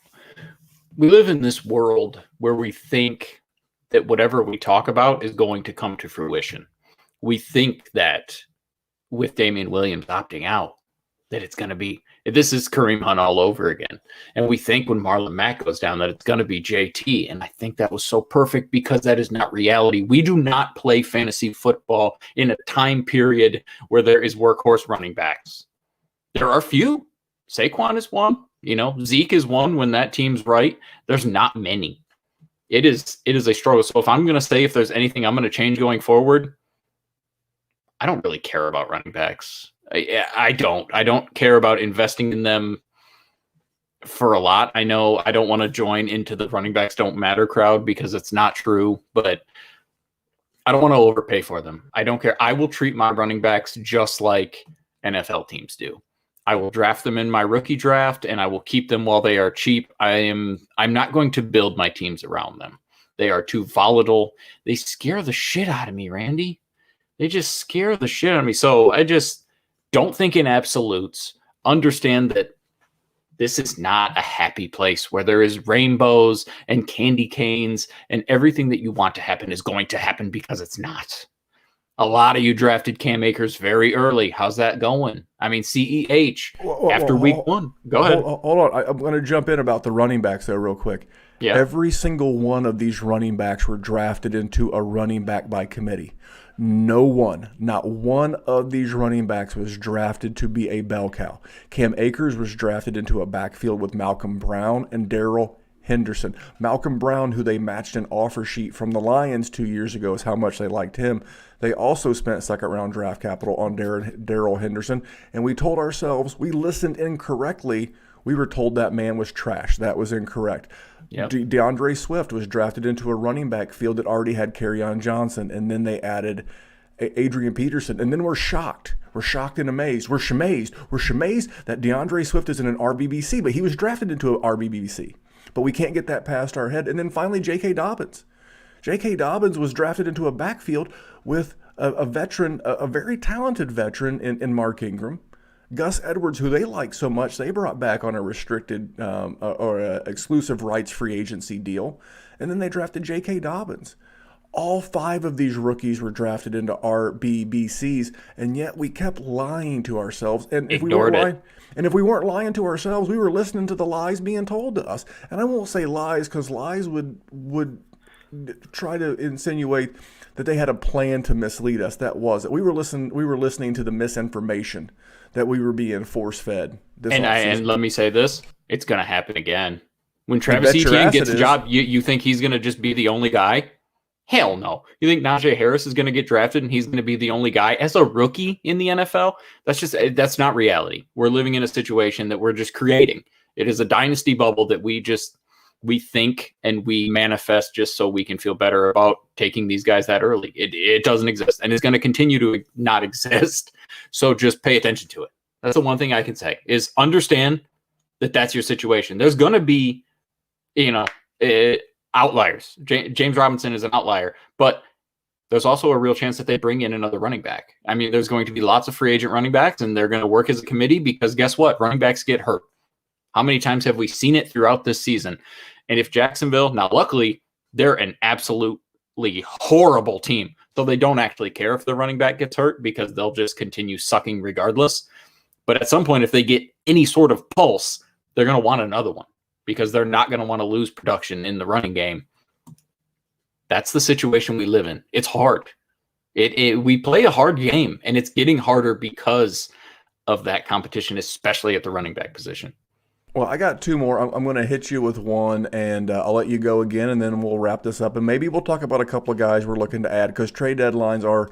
– we live in this world where we think that whatever we talk about is going to come to fruition. We think that with Damian Williams opting out, that it's going to be this is Kareem Hunt all over again. And we think when Marlon Mack goes down that it's going to be JT. And I think that was so perfect because that is not reality. We do not play fantasy football in a time period where there is workhorse running backs. There are few. Saquon is one. Zeke is one when that team's right. There's not many. It is a struggle. So if I'm going to say if there's anything I'm going to change going forward, I don't really care about running backs. I don't care about investing in them for a lot. I know I don't want to join into the running backs don't matter crowd because it's not true, but I don't want to overpay for them. I don't care. I will treat my running backs just like NFL teams do. I will draft them in my rookie draft and I will keep them while they are cheap. I'm not going to build my teams around them. They are too volatile. They scare the shit out of me, Randy. They just scare the shit out of me. So I just don't think in absolutes. Understand that this is not a happy place where there is rainbows and candy canes and everything that you want to happen is going to happen because it's not. A lot of you drafted Cam Akers very early. How's that going? I mean, CEH after week one. Go ahead. Hold on. I'm going to jump in about the running backs there real quick. Yeah. Every single one of these running backs were drafted into a running back by committee. Not one of these running backs was drafted to be a bell cow. Cam Akers was drafted into a backfield with Malcolm Brown and Darrell Henderson. Malcolm Brown, who they matched an offer sheet from the Lions 2 years ago, is how much they liked him. They also spent second-round draft capital on Darrell Henderson, and we told ourselves we listened incorrectly. We were told that man was trash. That was incorrect. Yep. DeAndre Swift was drafted into a running back field that already had Kerryon Johnson, and then they added Adrian Peterson, and then we're shocked. We're shocked and amazed. We're shamazed. We're shamazed that DeAndre Swift is in an RBBC, but he was drafted into an RBBC. But we can't get that past our head. And then finally, J.K. Dobbins. J.K. Dobbins was drafted into a backfield with a veteran, a very talented veteran in Mark Ingram. Gus Edwards, who they like so much, they brought back on a restricted or a exclusive rights free agency deal. And then they drafted J.K. Dobbins. All 5 of these rookies were drafted into RBBCs, and yet we kept lying to ourselves. And if we weren't lying to ourselves, we were listening to the lies being told to us. And I won't say lies, because lies would try to insinuate that they had a plan to mislead us. That was it. We were listening to the misinformation that we were being force-fed. And let me say this, it's going to happen again. When Travis Etienne gets a job, you think he's going to just be the only guy? Hell no. You think Najee Harris is going to get drafted and he's going to be the only guy as a rookie in the NFL? That's not reality. We're living in a situation that we're just creating. It is a dynasty bubble that we think and we manifest just so we can feel better about taking these guys that early. It doesn't exist, and it's going to continue to not exist. So just pay attention to it. That's the one thing I can say is understand that that's your situation. There's going to be, outliers. James Robinson is an outlier, but there's also a real chance that they bring in another running back. I mean, there's going to be lots of free agent running backs, and they're going to work as a committee because guess what? Running backs get hurt. How many times have we seen it throughout this season? And if Jacksonville, now luckily, they're an absolutely horrible team, so they don't actually care if the running back gets hurt because they'll just continue sucking regardless. But at some point, if they get any sort of pulse, they're going to want another one, because they're not going to want to lose production in the running game. That's the situation we live in. It's hard. We play a hard game, and it's getting harder because of that competition, especially at the running back position. Well, I got 2 more. I'm going to hit you with one, and I'll let you go again, and then we'll wrap this up. And maybe we'll talk about a couple of guys we're looking to add, because trade deadlines are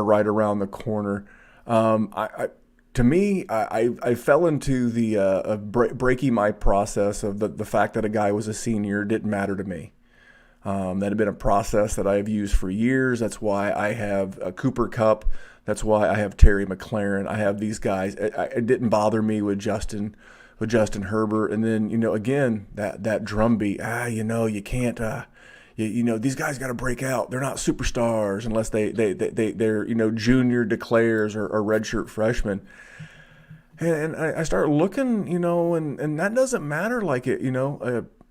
right around the corner. To me, I fell into the breaking my process of the fact that a guy was a senior didn't matter to me. That had been a process that I have used for years. That's why I have Cooper Kupp. That's why I have Terry McLaurin. I have these guys. It didn't bother me with Justin Herbert. And then, again, that drumbeat. You can't. These guys got to break out. They're not superstars unless they're junior declares or redshirt freshmen. And I start looking, and that doesn't matter like it,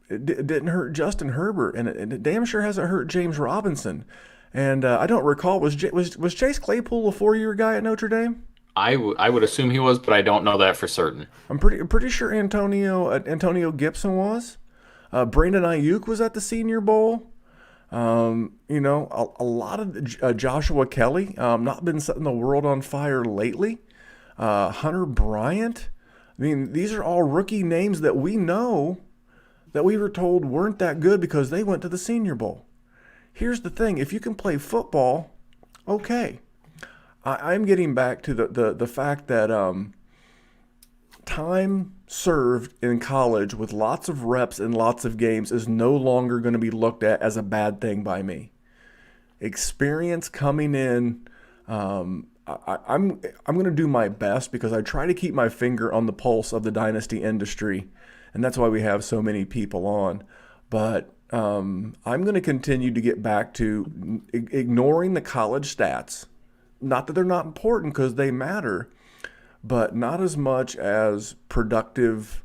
it didn't hurt Justin Herbert, and it damn sure hasn't hurt James Robinson. And I don't recall, was Chase Claypool a 4-year guy at Notre Dame? I would assume he was, but I don't know that for certain. I'm pretty sure Antonio Gibson was. Brandon Ayuk was at the Senior Bowl. A lot of Joshua Kelly, not been setting the world on fire lately. Hunter Bryant. I mean, these are all rookie names that we know that we were told weren't that good because they went to the Senior Bowl. Here's the thing. If you can play football, okay. I'm getting back to the fact that time served in college with lots of reps and lots of games is no longer going to be looked at as a bad thing by me. Experience coming in, I'm going to do my best because I try to keep my finger on the pulse of the dynasty industry, and that's why we have so many people on. But I'm going to continue to get back to ignoring the college stats. Not that they're not important, because they matter, but not as much as productive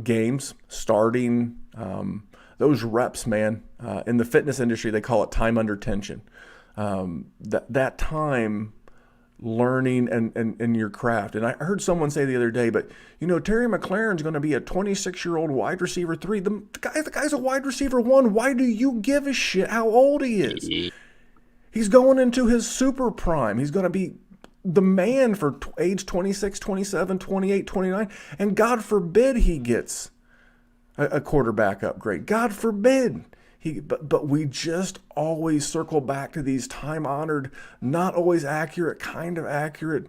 games, starting those reps, man. In the fitness industry, they call it time under tension. That time learning and your craft. And I heard someone say the other day, but Terry McLaurin's going to be a 26-year-old wide receiver 3. The guy's a wide receiver 1. Why do you give a shit how old he is? He's going into his super prime. He's going to be the man for age 26, 27, 28, 29. And God forbid he gets a quarterback upgrade. God forbid. But we just always circle back to these time-honored, not always accurate, kind of accurate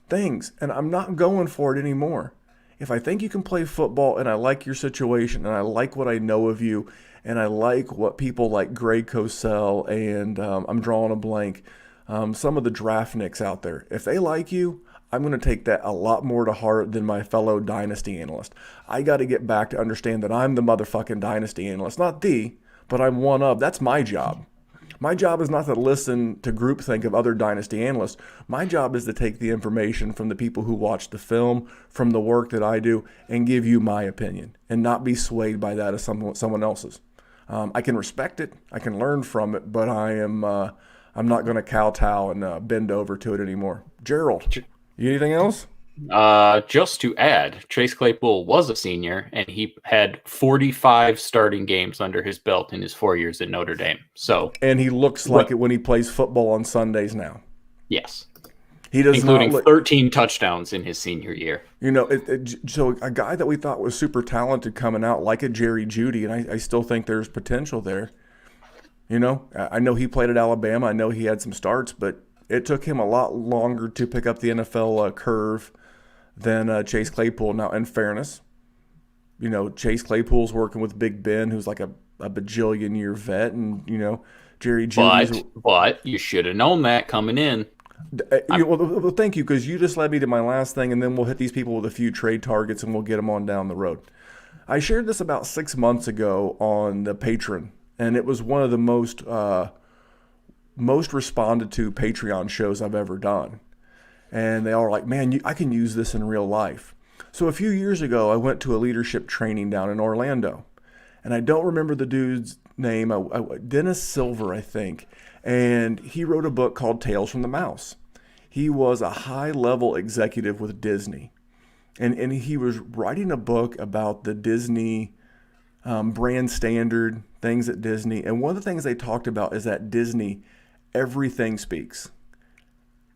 things. And I'm not going for it anymore. If I think you can play football and I like your situation and I like what I know of you and I like what people like Greg Cosell and I'm drawing a blank, some of the draft nicks out there. If they like you, I'm going to take that a lot more to heart than my fellow dynasty analyst. I got to get back to understand that I'm the motherfucking dynasty analyst, not but I'm one of. That's my job. My job is not to listen to groupthink of other dynasty analysts. My job is to take the information from the people who watch the film, from the work that I do, and give you my opinion, and not be swayed by that as someone else's. I can respect it, I can learn from it, but I'm not going to kowtow and bend over to it anymore. Gerald, you anything else? Just to add, Chase Claypool was a senior, and he had 45 starting games under his belt in his 4 years at Notre Dame. And he looks like it when he plays football on Sundays now. Yes. He does, including 13 touchdowns in his senior year. So a guy that we thought was super talented coming out, like a Jerry Jeudy, and I still think there's potential there. I know he played at Alabama. I know he had some starts, but it took him a lot longer to pick up the NFL curve than Chase Claypool. Now, in fairness, Chase Claypool's working with Big Ben, who's like a bajillion-year vet, and, Jerry Jeudy's... But you should have known that coming in. Well, thank you, because you just led me to my last thing, and then we'll hit these people with a few trade targets, and we'll get them on down the road. I shared this about 6 months ago on the Patreon, and it was one of the most responded to Patreon shows I've ever done. And they all were like, man, I can use this in real life. So a few years ago, I went to a leadership training down in Orlando. And I don't remember the dude's name, Dennis Silver, I think. And he wrote a book called Tales from the Mouse. He was a high-level executive with Disney. And he was writing a book about the Disney brand standard, things at Disney. And one of the things they talked about is that Disney, everything speaks.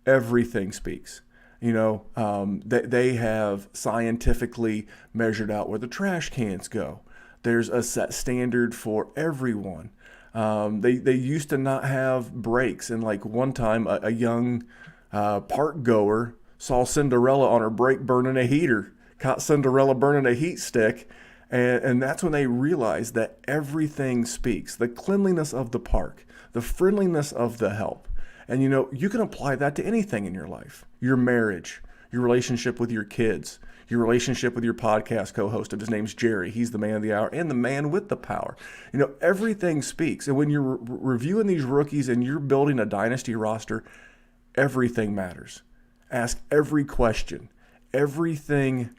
Everything speaks. They have scientifically measured out where the trash cans go. There's a set standard for everyone. They used to not have breaks, and like one time a young park goer saw Cinderella on her break burning a heater, caught Cinderella burning a heat stick, and that's when they realized that everything speaks. The cleanliness of the park, the friendliness of the help. And you can apply that to anything in your life. Your marriage, your relationship with your kids, your relationship with your podcast co-host, if his name's Jerry, he's the man of the hour and the man with the power. Everything speaks. And when you're reviewing these rookies and you're building a dynasty roster, everything matters. Ask every question. Everything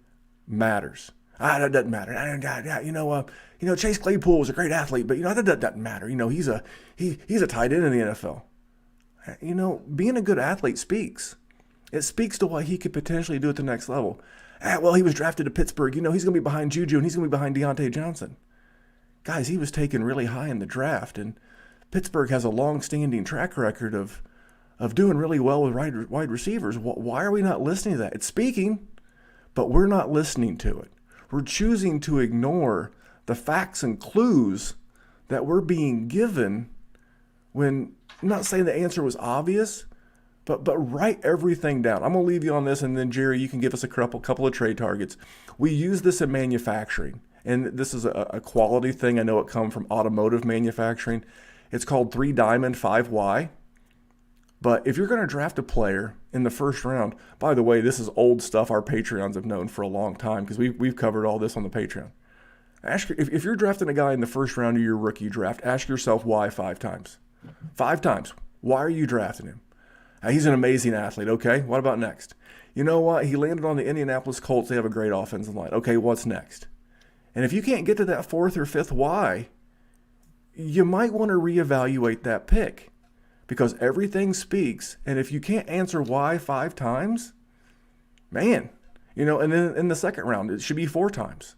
matters. That doesn't matter. Chase Claypool was a great athlete, but that doesn't matter. He's a tight end in the NFL. Being a good athlete speaks. It speaks to what he could potentially do at the next level. He was drafted to Pittsburgh. He's going to be behind Juju, and he's going to be behind DeAndre Johnson. Guys, he was taken really high in the draft, and Pittsburgh has a long-standing track record of doing really well with wide receivers. Why are we not listening to that? It's speaking, but we're not listening to it. We're choosing to ignore the facts and clues that we're being given when... I'm not saying the answer was obvious, but write everything down. I'm going to leave you on this, and then, Jerry, you can give us a couple of trade targets. We use this in manufacturing, and this is a quality thing. I know it comes from automotive manufacturing. It's called 3 Diamond 5Y. But if you're going to draft a player in the first round, by the way, this is old stuff our Patreons have known for a long time because we've covered all this on the Patreon. If you're drafting a guy in the first round of your rookie draft, ask yourself why 5 times. 5 times. Why are you drafting him? He's an amazing athlete. Okay, what about next? You know what? He landed on the Indianapolis Colts. They have a great offensive line. Okay, what's next? And if you can't get to that 4th or 5th why, you might want to reevaluate that pick because everything speaks. And if you can't answer why 5 times, man, and then in the second round, it should be 4 times.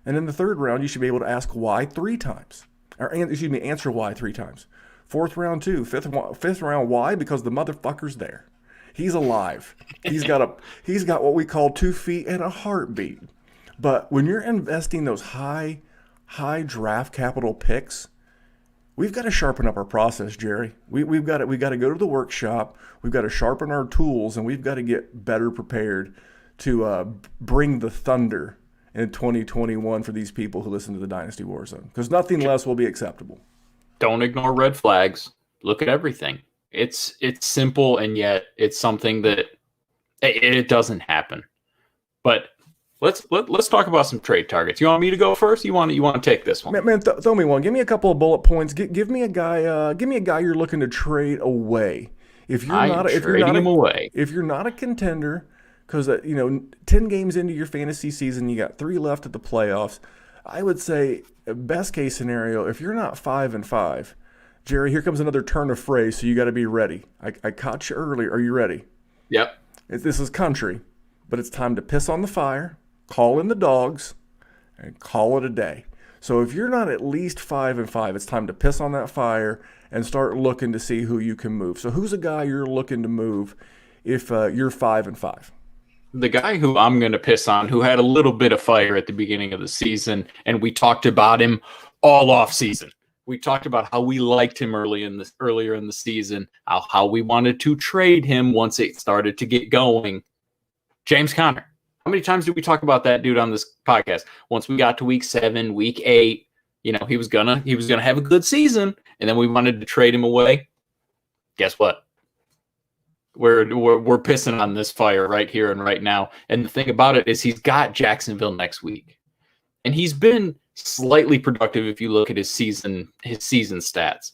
And in the third round, you should be able to ask why 3 times. Answer why 3 times. 4th round 2, 5th round why? Because the motherfucker's there. He's alive. He's got what we call 2 feet and a heartbeat. But when you're investing those high draft capital picks, we've got to sharpen up our process, Jerry. We've got to go to the workshop. We've got to sharpen our tools, and we've got to get better prepared to bring the thunder in 2021 for these people who listen to the Dynasty Warzone, because nothing less will be acceptable. Don't ignore red flags. Look at everything. It's simple, and yet it's something that it doesn't happen. But let's talk about some trade targets. You want me to go first? You want to take this one? Man, throw me one. Give me a couple of bullet points. Give me a guy. Give me a guy you're looking to trade away. If you're not a contender, because 10 games into your fantasy season, you got 3 left at the playoffs. I would say best case scenario, if you're not 5-5, Jerry, here comes another turn of phrase, so you got to be ready. I caught you earlier. Are you ready? Yep. This is country, but it's time to piss on the fire, call in the dogs, and call it a day. So if you're not at least 5-5, it's time to piss on that fire and start looking to see who you can move. So who's a guy you're looking to move if you're 5-5? The guy who I'm going to piss on, who had a little bit of fire at the beginning of the season, and we talked about him all off season. We talked about how we liked him earlier in the season, how we wanted to trade him once it started to get going. James Conner. How many times did we talk about that dude on this podcast? Once we got to week 7, week 8, he was gonna have a good season, and then we wanted to trade him away. Guess what? We're pissing on this fire right here and right now. And the thing about it is he's got Jacksonville next week. And he's been slightly productive if you look at his season stats.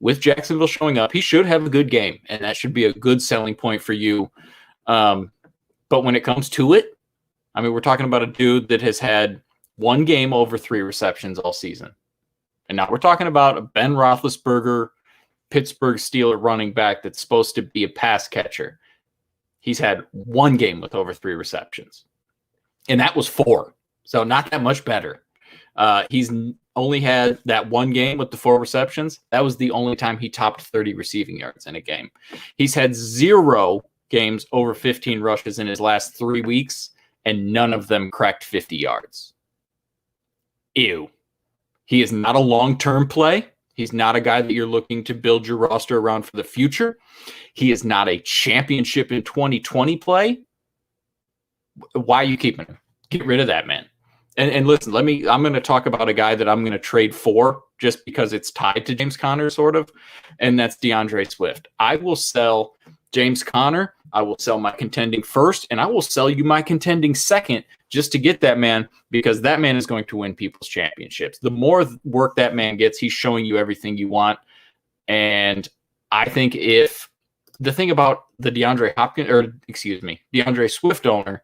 With Jacksonville showing up, he should have a good game, and that should be a good selling point for you. But when it comes to it, I mean, we're talking about a dude that has had 1 game over 3 receptions all season. And now we're talking about a Ben Roethlisberger, Pittsburgh Steelers running back that's supposed to be a pass catcher. He's had 1 game with over 3 receptions. And that was 4. So not that much better. He's only had that 1 game with the 4 receptions. That was the only time he topped 30 receiving yards in a game. He's had 0 games over 15 rushes in his last 3 weeks, and none of them cracked 50 yards. Ew. He is not a long-term play. He's not a guy that you're looking to build your roster around for the future. He is not a championship in 2020 play. Why are you keeping him? Get rid of that man. And listen, I'm going to talk about a guy that I'm going to trade for just because it's tied to James Conner, sort of, and that's DeAndre Swift. I will sell James Conner. I will sell my contending first, and I will sell you my contending second just to get that man, because that man is going to win people's championships. The more work that man gets, he's showing you everything you want. And I think if the thing about the DeAndre Swift owner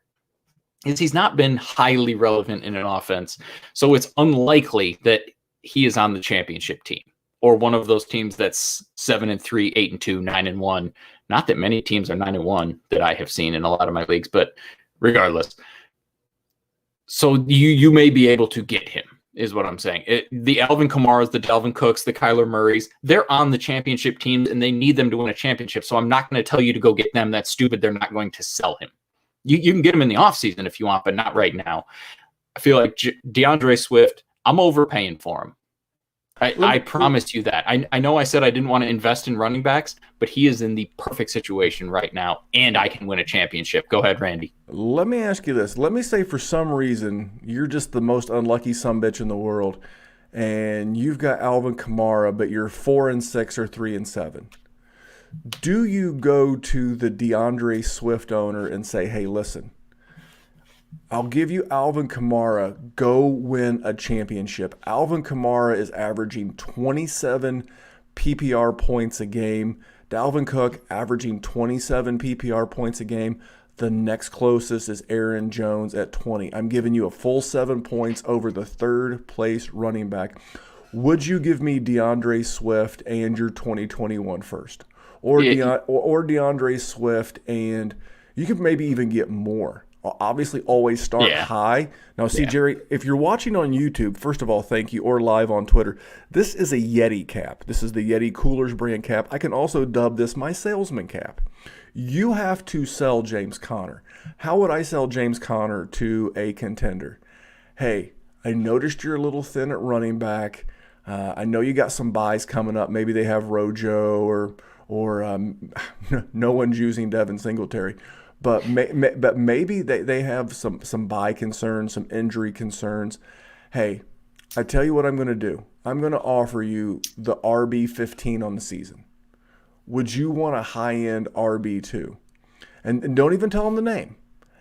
is he's not been highly relevant in an offense. So it's unlikely that he is on the championship team or one of those teams that's 7-3, 8-2, 9-1. Not that many teams are 9-1 that I have seen in a lot of my leagues, but regardless. So you may be able to get him, is what I'm saying. The Alvin Kamaras, the Dalvin Cooks, the Kyler Murrays, they're on the championship teams and they need them to win a championship. So I'm not going to tell you to go get them. That's stupid. They're not going to sell him. You can get him in the offseason if you want, but not right now. I feel like DeAndre Swift, I'm overpaying for him. I promised you that. I know I said I didn't want to invest in running backs, but he is in the perfect situation right now, and I can win a championship. Go ahead, Randy. Let me ask you this. Let me say for some reason you're just the most unlucky sumbitch in the world, and you've got Alvin Kamara, but you're 4-6 or 3-7. Do you go to the DeAndre Swift owner and say, hey, listen, I'll give you Alvin Kamara, go win a championship. Alvin Kamara is averaging 27 PPR points a game. Dalvin Cook averaging 27 PPR points a game. The next closest is Aaron Jones at 20. I'm giving you a full 7 points over the 3rd place running back. Would you give me DeAndre Swift and your 2021 first? Or DeAndre Swift, and you could maybe even get more. Obviously, always start high. Now, see, Jerry, if you're watching on YouTube, first of all, thank you, or live on Twitter, this is a Yeti cap. This is the Yeti Coolers brand cap. I can also dub this my salesman cap. You have to sell James Conner. How would I sell James Conner to a contender? Hey, I noticed you're a little thin at running back. I know you got some buys coming up. Maybe they have Rojo or no one's using Devin Singletary. But maybe they have some buy concerns, some injury concerns. Hey, I tell you what I'm going to do. I'm going to offer you the RB15 on the season. would you want a high-end RB2? And don't even tell them the name.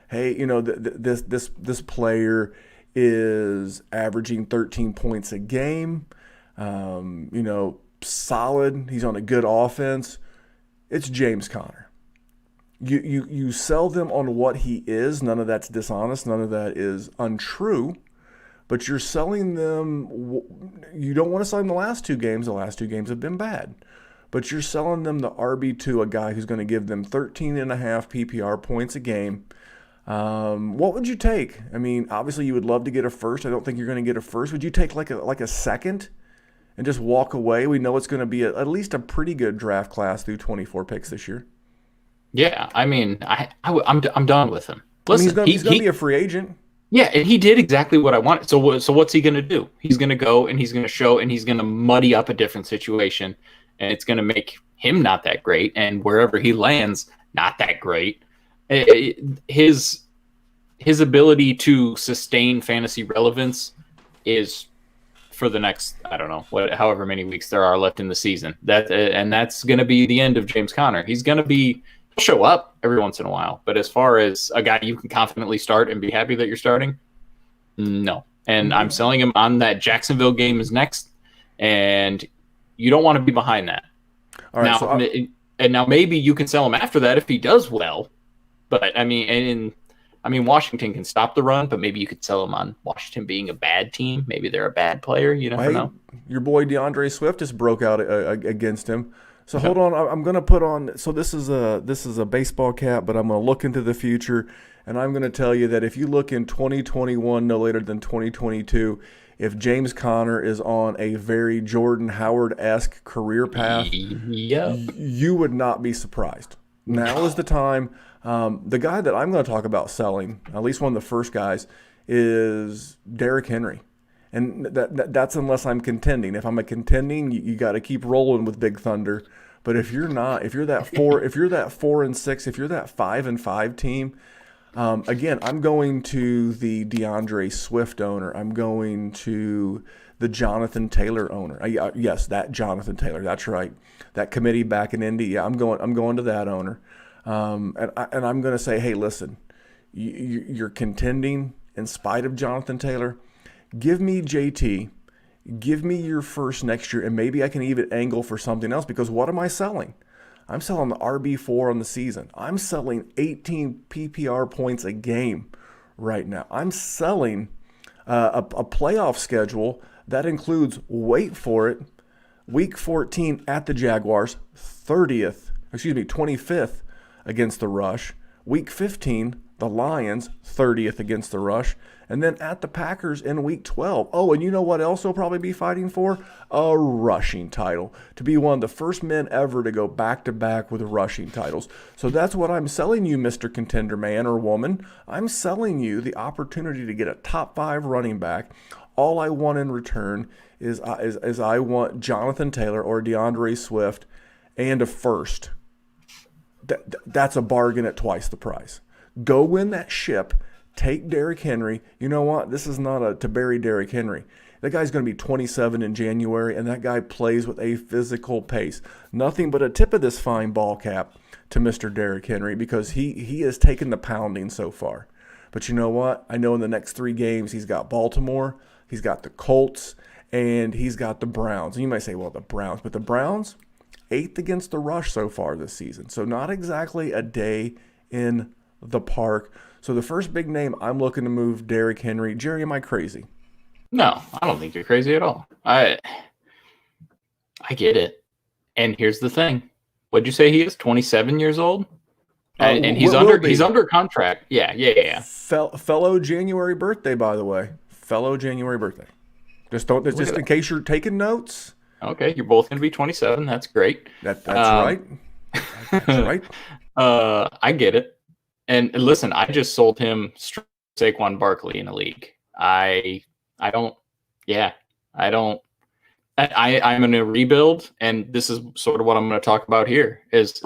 Hey, this player is averaging 13 points a game. Solid. He's on a good offense. It's James Conner. You sell them on what he is. None of that's dishonest. None of that is untrue. But you're selling them. You don't want to sell them the last two games. The last two games have been bad. But you're selling them the RB2, a guy who's going to give them 13.5 PPR points a game. What would you take? I mean, obviously you would love to get a first. I don't think you're going to get a first. Would you take like a second and just walk away? We know it's going to be at least a pretty good draft class through 24 picks this year. Yeah, I mean, I'm done with him. Listen, he's going to be a free agent. Yeah, and he did exactly what I wanted. So what's he going to do? He's going to go and he's going to show and he's going to muddy up a different situation, and it's going to make him not that great, and wherever he lands, not that great. His ability to sustain fantasy relevance is for the next, I don't know, however many weeks there are left in the season. That's going to be the end of James Conner. He's going to show up every once in a while, but as far as a guy you can confidently start and be happy that you're starting, no. And I'm selling him on that Jacksonville game is next, and you don't want to be behind that. All right, now maybe you can sell him after that if he does well. But I mean, Washington can stop the run, but maybe you could sell him on Washington being a bad team. Maybe they're a bad player. You never know. Your boy DeAndre Swift just broke out against him. So hold on, I'm going to put on. So this is a baseball cap, but I'm going to look into the future, and I'm going to tell you that if you look in 2021, no later than 2022, if James Conner is on a very Jordan Howard-esque career path, you would not be surprised. Now is the time. The guy that I'm going to talk about selling, at least one of the first guys, is Derrick Henry. And that's unless I'm contending. If I'm a contending, you got to keep rolling with Big Thunder. But if you're not, if you're that 4-6, if you're that 5-5 team, again, I'm going to the DeAndre Swift owner. I'm going to the Jonathan Taylor owner. Yes, that Jonathan Taylor. That's right. That committee back in Indy. Yeah, I'm going to that owner. And I'm going to say, hey, listen, you're contending in spite of Jonathan Taylor. Give me JT. Give me your first next year, and maybe I can even angle for something else, because what am I selling? I'm selling the RB4 on the season. I'm selling 18 PPR points a game right now. I'm selling a playoff schedule that includes, wait for it, Week 14 at the Jaguars, 25th against the rush. Week 15, the Lions, 30th against the rush. And then at the Packers in Week 12. Oh, and you know what else they'll probably be fighting for? A rushing title. To be one of the first men ever to go back-to-back with rushing titles. So that's what I'm selling you, Mr. Contender man or woman. I'm selling you the opportunity to get a top 5 running back. All I want in return is I want Jonathan Taylor or DeAndre Swift and a first. That's a bargain at twice the price. Go win that ship. Take Derrick Henry. You know what? This is not to bury Derrick Henry. That guy's going to be 27 in January, and that guy plays with a physical pace. Nothing but a tip of this fine ball cap to Mr. Derrick Henry, because he has taken the pounding so far. But you know what? I know in the next 3 games he's got Baltimore, he's got the Colts, and he's got the Browns. And you might say, well, the Browns. But the Browns, 8th against the rush so far this season. So not exactly a day in the park. So the first big name, I'm looking to move Derrick Henry. Jerry, am I crazy? No, I don't think you're crazy at all. I get it. And here's the thing. What'd you say he is? 27 years old? And he's under contract. Yeah. Fellow January birthday, by the way. Fellow January birthday. Just in case you're taking notes. Okay, you're both going to be 27. That's great. That's right. That's right. I get it. And listen, I just sold him Saquon Barkley in a league. I'm in a rebuild, and this is sort of what I'm going to talk about here. Is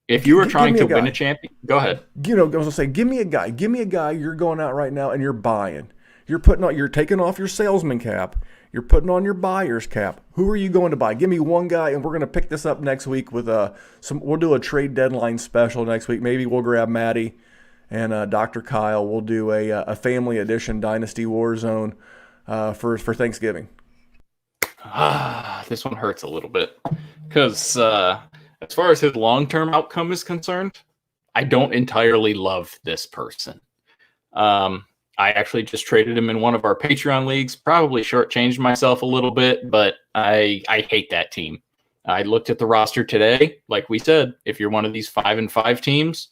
if you were trying to win a champion, go ahead. I was going to say, give me a guy. Give me a guy. You're going out right now and you're buying. You're taking off your salesman cap. You're putting on your buyer's cap. Who are you going to buy? Give me one guy, and we're going to pick this up next week with we'll do a trade deadline special next week. Maybe we'll grab Maddie and Dr. Kyle. We'll do a family edition Dynasty Warzone for Thanksgiving. This one hurts a little bit because as far as his long-term outcome is concerned, I don't entirely love this person. I actually just traded him in one of our Patreon leagues, probably shortchanged myself a little bit, but I hate that team. I looked at the roster today. Like we said, if you're one of these 5-5 teams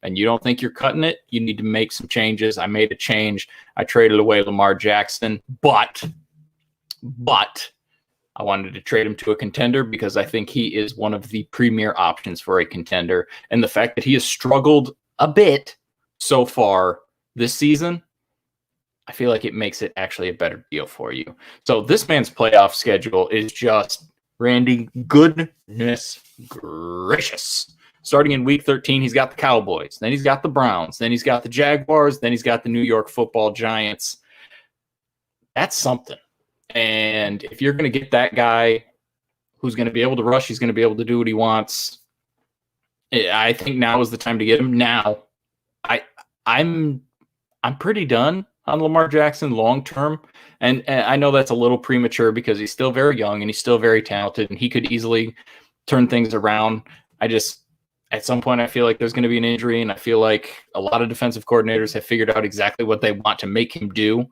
and you don't think you're cutting it, you need to make some changes. I made a change. I traded away Lamar Jackson, but I wanted to trade him to a contender because I think he is one of the premier options for a contender. And the fact that he has struggled a bit so far this season, I feel like it makes it actually a better deal for you. So this man's playoff schedule is just, Randy, goodness gracious. Starting in week 13, he's got the Cowboys. Then he's got the Browns. Then he's got the Jaguars. Then he's got the New York Football Giants. That's something. And if you're going to get that guy who's going to be able to rush, he's going to be able to do what he wants. I think now is the time to get him. Now, I'm pretty done on Lamar Jackson long term, and I know that's a little premature because he's still very young and he's still very talented, and he could easily turn things around. At some point, I feel like there's going to be an injury, and I feel like a lot of defensive coordinators have figured out exactly what they want to make him do.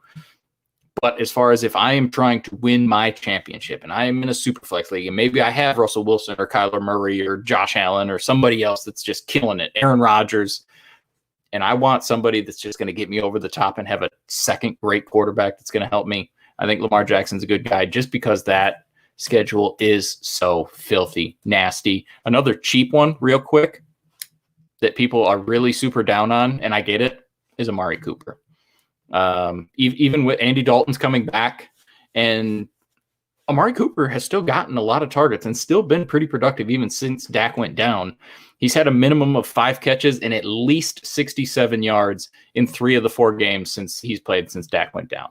But as far as if I am trying to win my championship and I am in a super flex league and maybe I have Russell Wilson or Kyler Murray or Josh Allen or somebody else that's just killing it, Aaron Rodgers, and I want somebody that's just going to get me over the top and have a second great quarterback that's going to help me, I think Lamar Jackson's a good guy just because that schedule is so filthy nasty. Another cheap one real quick that people are really super down on, and I get it, is Amari Cooper. Even with Andy Dalton's coming back, and Amari Cooper has still gotten a lot of targets and still been pretty productive even since Dak went down. He's had a minimum of 5 catches and at least 67 yards in 3 of the 4 games since he's played since Dak went down.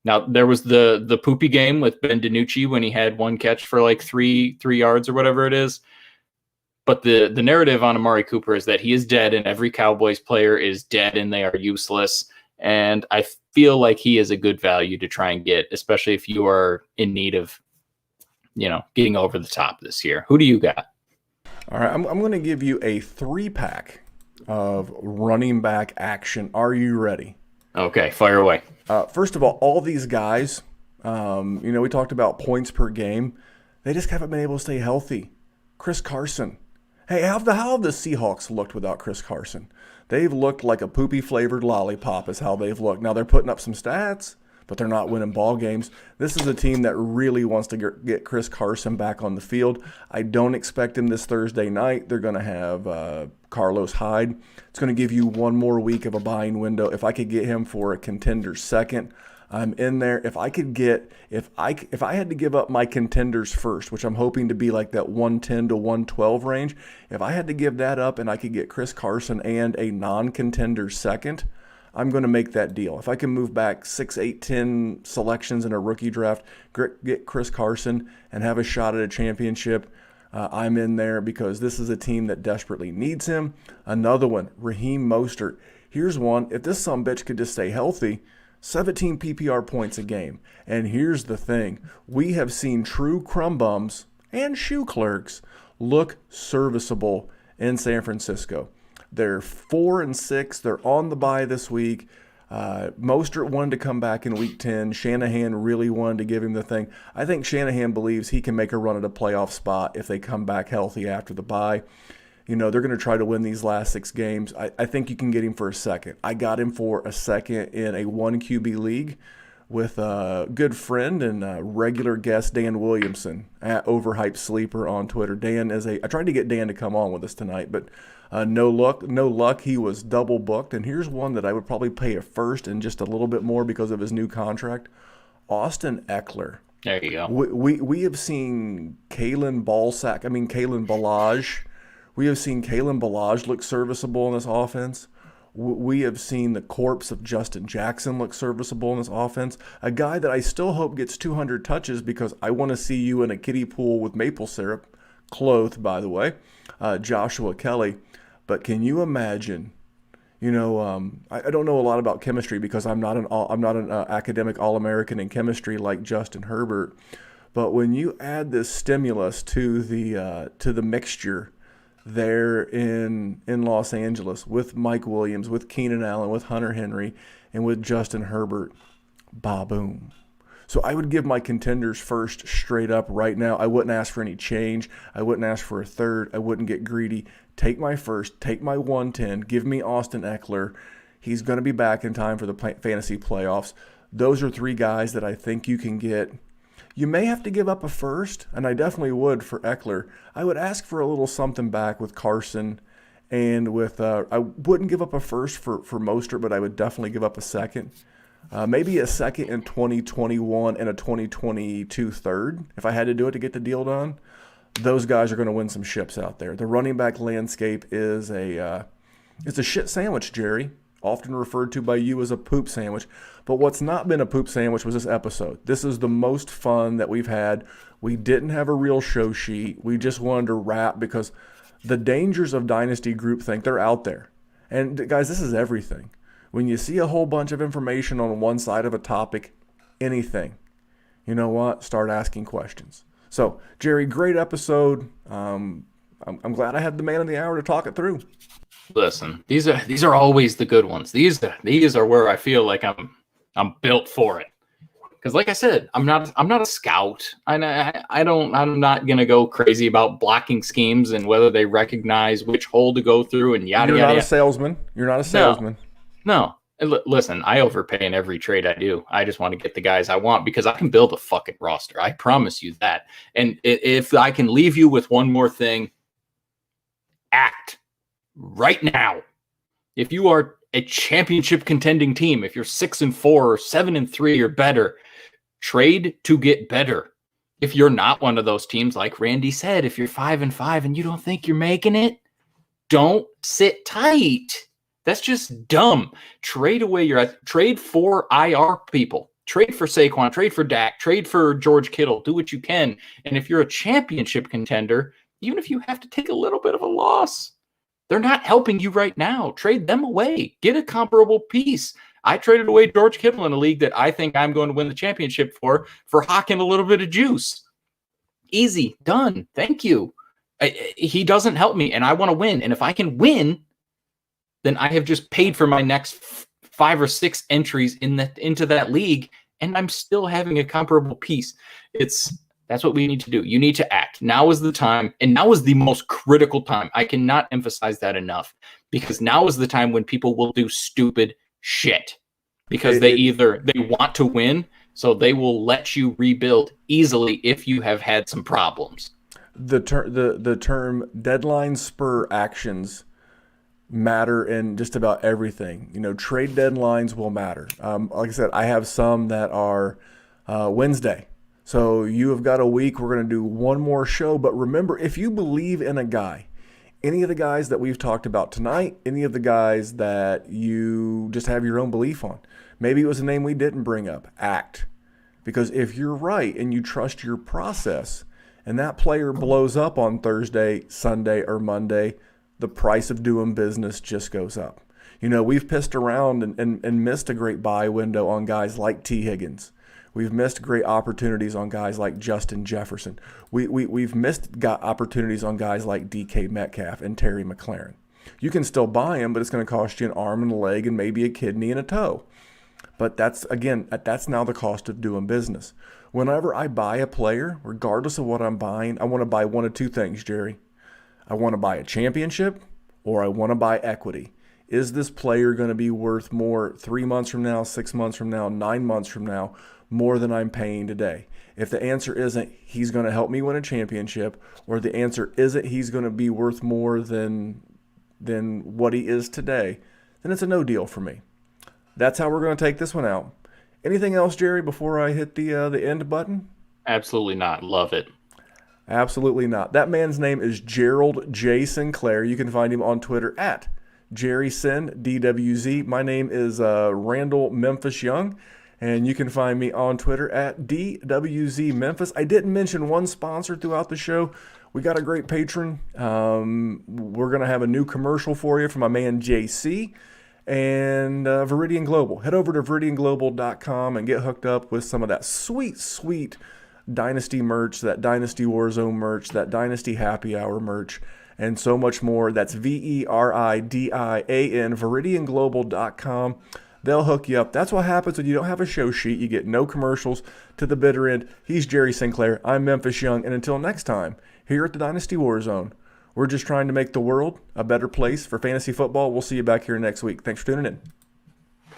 Now, there was the poopy game with Ben DiNucci when he had 1 catch for like 3 yards or whatever it is. But the narrative on Amari Cooper is that he is dead and every Cowboys player is dead and they are useless. And I feel like he is a good value to try and get, especially if you are in need of, getting over the top this year. Who do you got? All right, I'm going to give you a 3-pack of running back action. Are you ready? Okay, fire away. First of all these guys, we talked about points per game. They just haven't been able to stay healthy. Chris Carson. Hey, how have the Seahawks looked without Chris Carson? They've looked like a poopy-flavored lollipop is how they've looked. Now, they're putting up some stats, but they're not winning ball games. This is a team that really wants to get Chris Carson back on the field. I don't expect him this Thursday night. They're going to have Carlos Hyde. It's going to give you one more week of a buying window. If I could get him for a contender second, I'm in there. If I had to give up my contenders first, which I'm hoping to be like that 110 to 112 range, if I had to give that up and I could get Chris Carson and a non-contender second, I'm going to make that deal. If I can move back 6, 8, 10 selections in a rookie draft, get Chris Carson and have a shot at a championship, I'm in there because this is a team that desperately needs him. Another one, Raheem Mostert. Here's one. If this sumbitch could just stay healthy, 17 PPR points a game. And here's the thing. We have seen true crumb bums and shoe clerks look serviceable in San Francisco. They're 4-6. They're on the bye this week. Mostert wanted to come back in week 10. Shanahan really wanted to give him the thing. I think Shanahan believes he can make a run at a playoff spot if they come back healthy after the bye. They're going to try to win these last 6 games. I think you can get him for a second. I got him for a second in a 1 QB league with a good friend and regular guest, Dan Williamson, at Overhyped Sleeper on Twitter. I tried to get Dan to come on with us tonight, but no luck. He was double booked. And here's one that I would probably pay a first and just a little bit more because of his new contract. Austin Eckler. There you go. We have seen Kalen Ballage. We have seen Kalen Ballage look serviceable in this offense. We have seen the corpse of Justin Jackson look serviceable in this offense. A guy that I still hope gets 200 touches because I want to see you in a kiddie pool with maple syrup, clothed, by the way, Joshua Kelly. But can you imagine? I don't know a lot about chemistry because I'm not an academic All-American in chemistry like Justin Herbert. But when you add this stimulus to the mixture there in Los Angeles with Mike Williams, with Keenan Allen, with Hunter Henry, and with Justin Herbert, ba-boom. So I would give my contenders first straight up right now. I wouldn't ask for any change. I wouldn't ask for a third. I wouldn't get greedy. Take my first. Take my 110. Give me Austin Eckler. He's going to be back in time for the fantasy playoffs. Those are three guys that I think you can get. You may have to give up a first, and I definitely would for Eckler. I would ask for a little something back with Carson and with I wouldn't give up a first for Mostert, but I would definitely give up a second. Maybe a second in 2021 and a 2022 third if I had to do it to get the deal done. Those guys are going to win some ships out there. The running back landscape is it's a shit sandwich, Jerry, often referred to by you as a poop sandwich. But what's not been a poop sandwich was this episode. This is the most fun that we've had. We didn't have a real show sheet. We just wanted to rap because the dangers of Dynasty groupthink, they're out there. And guys, this is everything. When you see a whole bunch of information on one side of a topic, anything, you know what? Start asking questions. So, Jerry, great episode. I'm glad I had the man of the hour to talk it through. Listen, these are always the good ones. These are where I feel like I'm built for it. Because, like I said, I'm not a scout. I'm not gonna go crazy about blocking schemes and whether they recognize which hole to go through and yada You're yada. You're not a salesman. No. Listen, I overpay in every trade I do. I just want to get the guys I want because I can build a fucking roster. I promise you that. And if I can leave you with one more thing, act right now. If you are a championship contending team, if you're 6-4 or 7-3 or better, trade to get better. If you're not one of those teams, like Randy said, if you're 5-5 and you don't think you're making it, don't sit tight. That's just dumb. Trade for IR people. Trade for Saquon. Trade for Dak. Trade for George Kittle. Do what you can. And if you're a championship contender, even if you have to take a little bit of a loss, they're not helping you right now. Trade them away. Get a comparable piece. I traded away George Kittle in a league that I think I'm going to win the championship for hawking a little bit of juice. Easy. Done. Thank you. He doesn't help me, and I want to win. And if I can win, then I have just paid for my next 5 or 6 entries into that league, and I'm still having a comparable piece. That's what we need to do. You need to act. Now is the time, and now is the most critical time. I cannot emphasize that enough, because now is the time when people will do stupid shit because they want to win, so they will let you rebuild easily if you have had some problems. The term deadline spur actions matter in just about everything. Trade deadlines will matter. Like I said, I have some that are Wednesday. So you have got a week. We're going to do one more show. But remember, if you believe in a guy, any of the guys that we've talked about tonight, any of the guys that you just have your own belief on, maybe it was a name we didn't bring up, act. Because if you're right and you trust your process and that player blows up on Thursday, Sunday, or Monday, the price of doing business just goes up. We've pissed around and missed a great buy window on guys like T. Higgins. We've missed great opportunities on guys like Justin Jefferson. We've missed opportunities on guys like DK Metcalf and Terry McLaurin. You can still buy them, but it's going to cost you an arm and a leg and maybe a kidney and a toe. But that's now the cost of doing business. Whenever I buy a player, regardless of what I'm buying, I want to buy one of two things, Jerry. I want to buy a championship or I want to buy equity. Is this player going to be worth more 3 months from now, 6 months from now, 9 months from now, more than I'm paying today? If the answer isn't he's going to help me win a championship, or the answer isn't he's going to be worth more than what he is today, then it's a no deal for me. That's how we're going to take this one out. Anything else, Jerry, before I hit the end button? Absolutely not. Love it. Absolutely not. That man's name is Gerald J. Sinclair. You can find him on Twitter at Jerry Sin, DWZ. My name is Randall Memphis Young, and you can find me on Twitter at DWZ Memphis. I didn't mention one sponsor throughout the show. We got a great patron. We're going to have a new commercial for you from my man JC and Viridian Global. Head over to viridianglobal.com and get hooked up with some of that sweet, sweet Dynasty merch, that Dynasty Warzone merch, that Dynasty Happy Hour merch, and so much more. That's VERIDIAN, viridianglobal.com. They'll hook you up. That's what happens when you don't have a show sheet. You get no commercials to the bitter end. He's Jerry Sinclair. I'm Memphis Young. And until next time, here at the Dynasty Warzone, we're just trying to make the world a better place for fantasy football. We'll see you back here next week. Thanks for tuning in.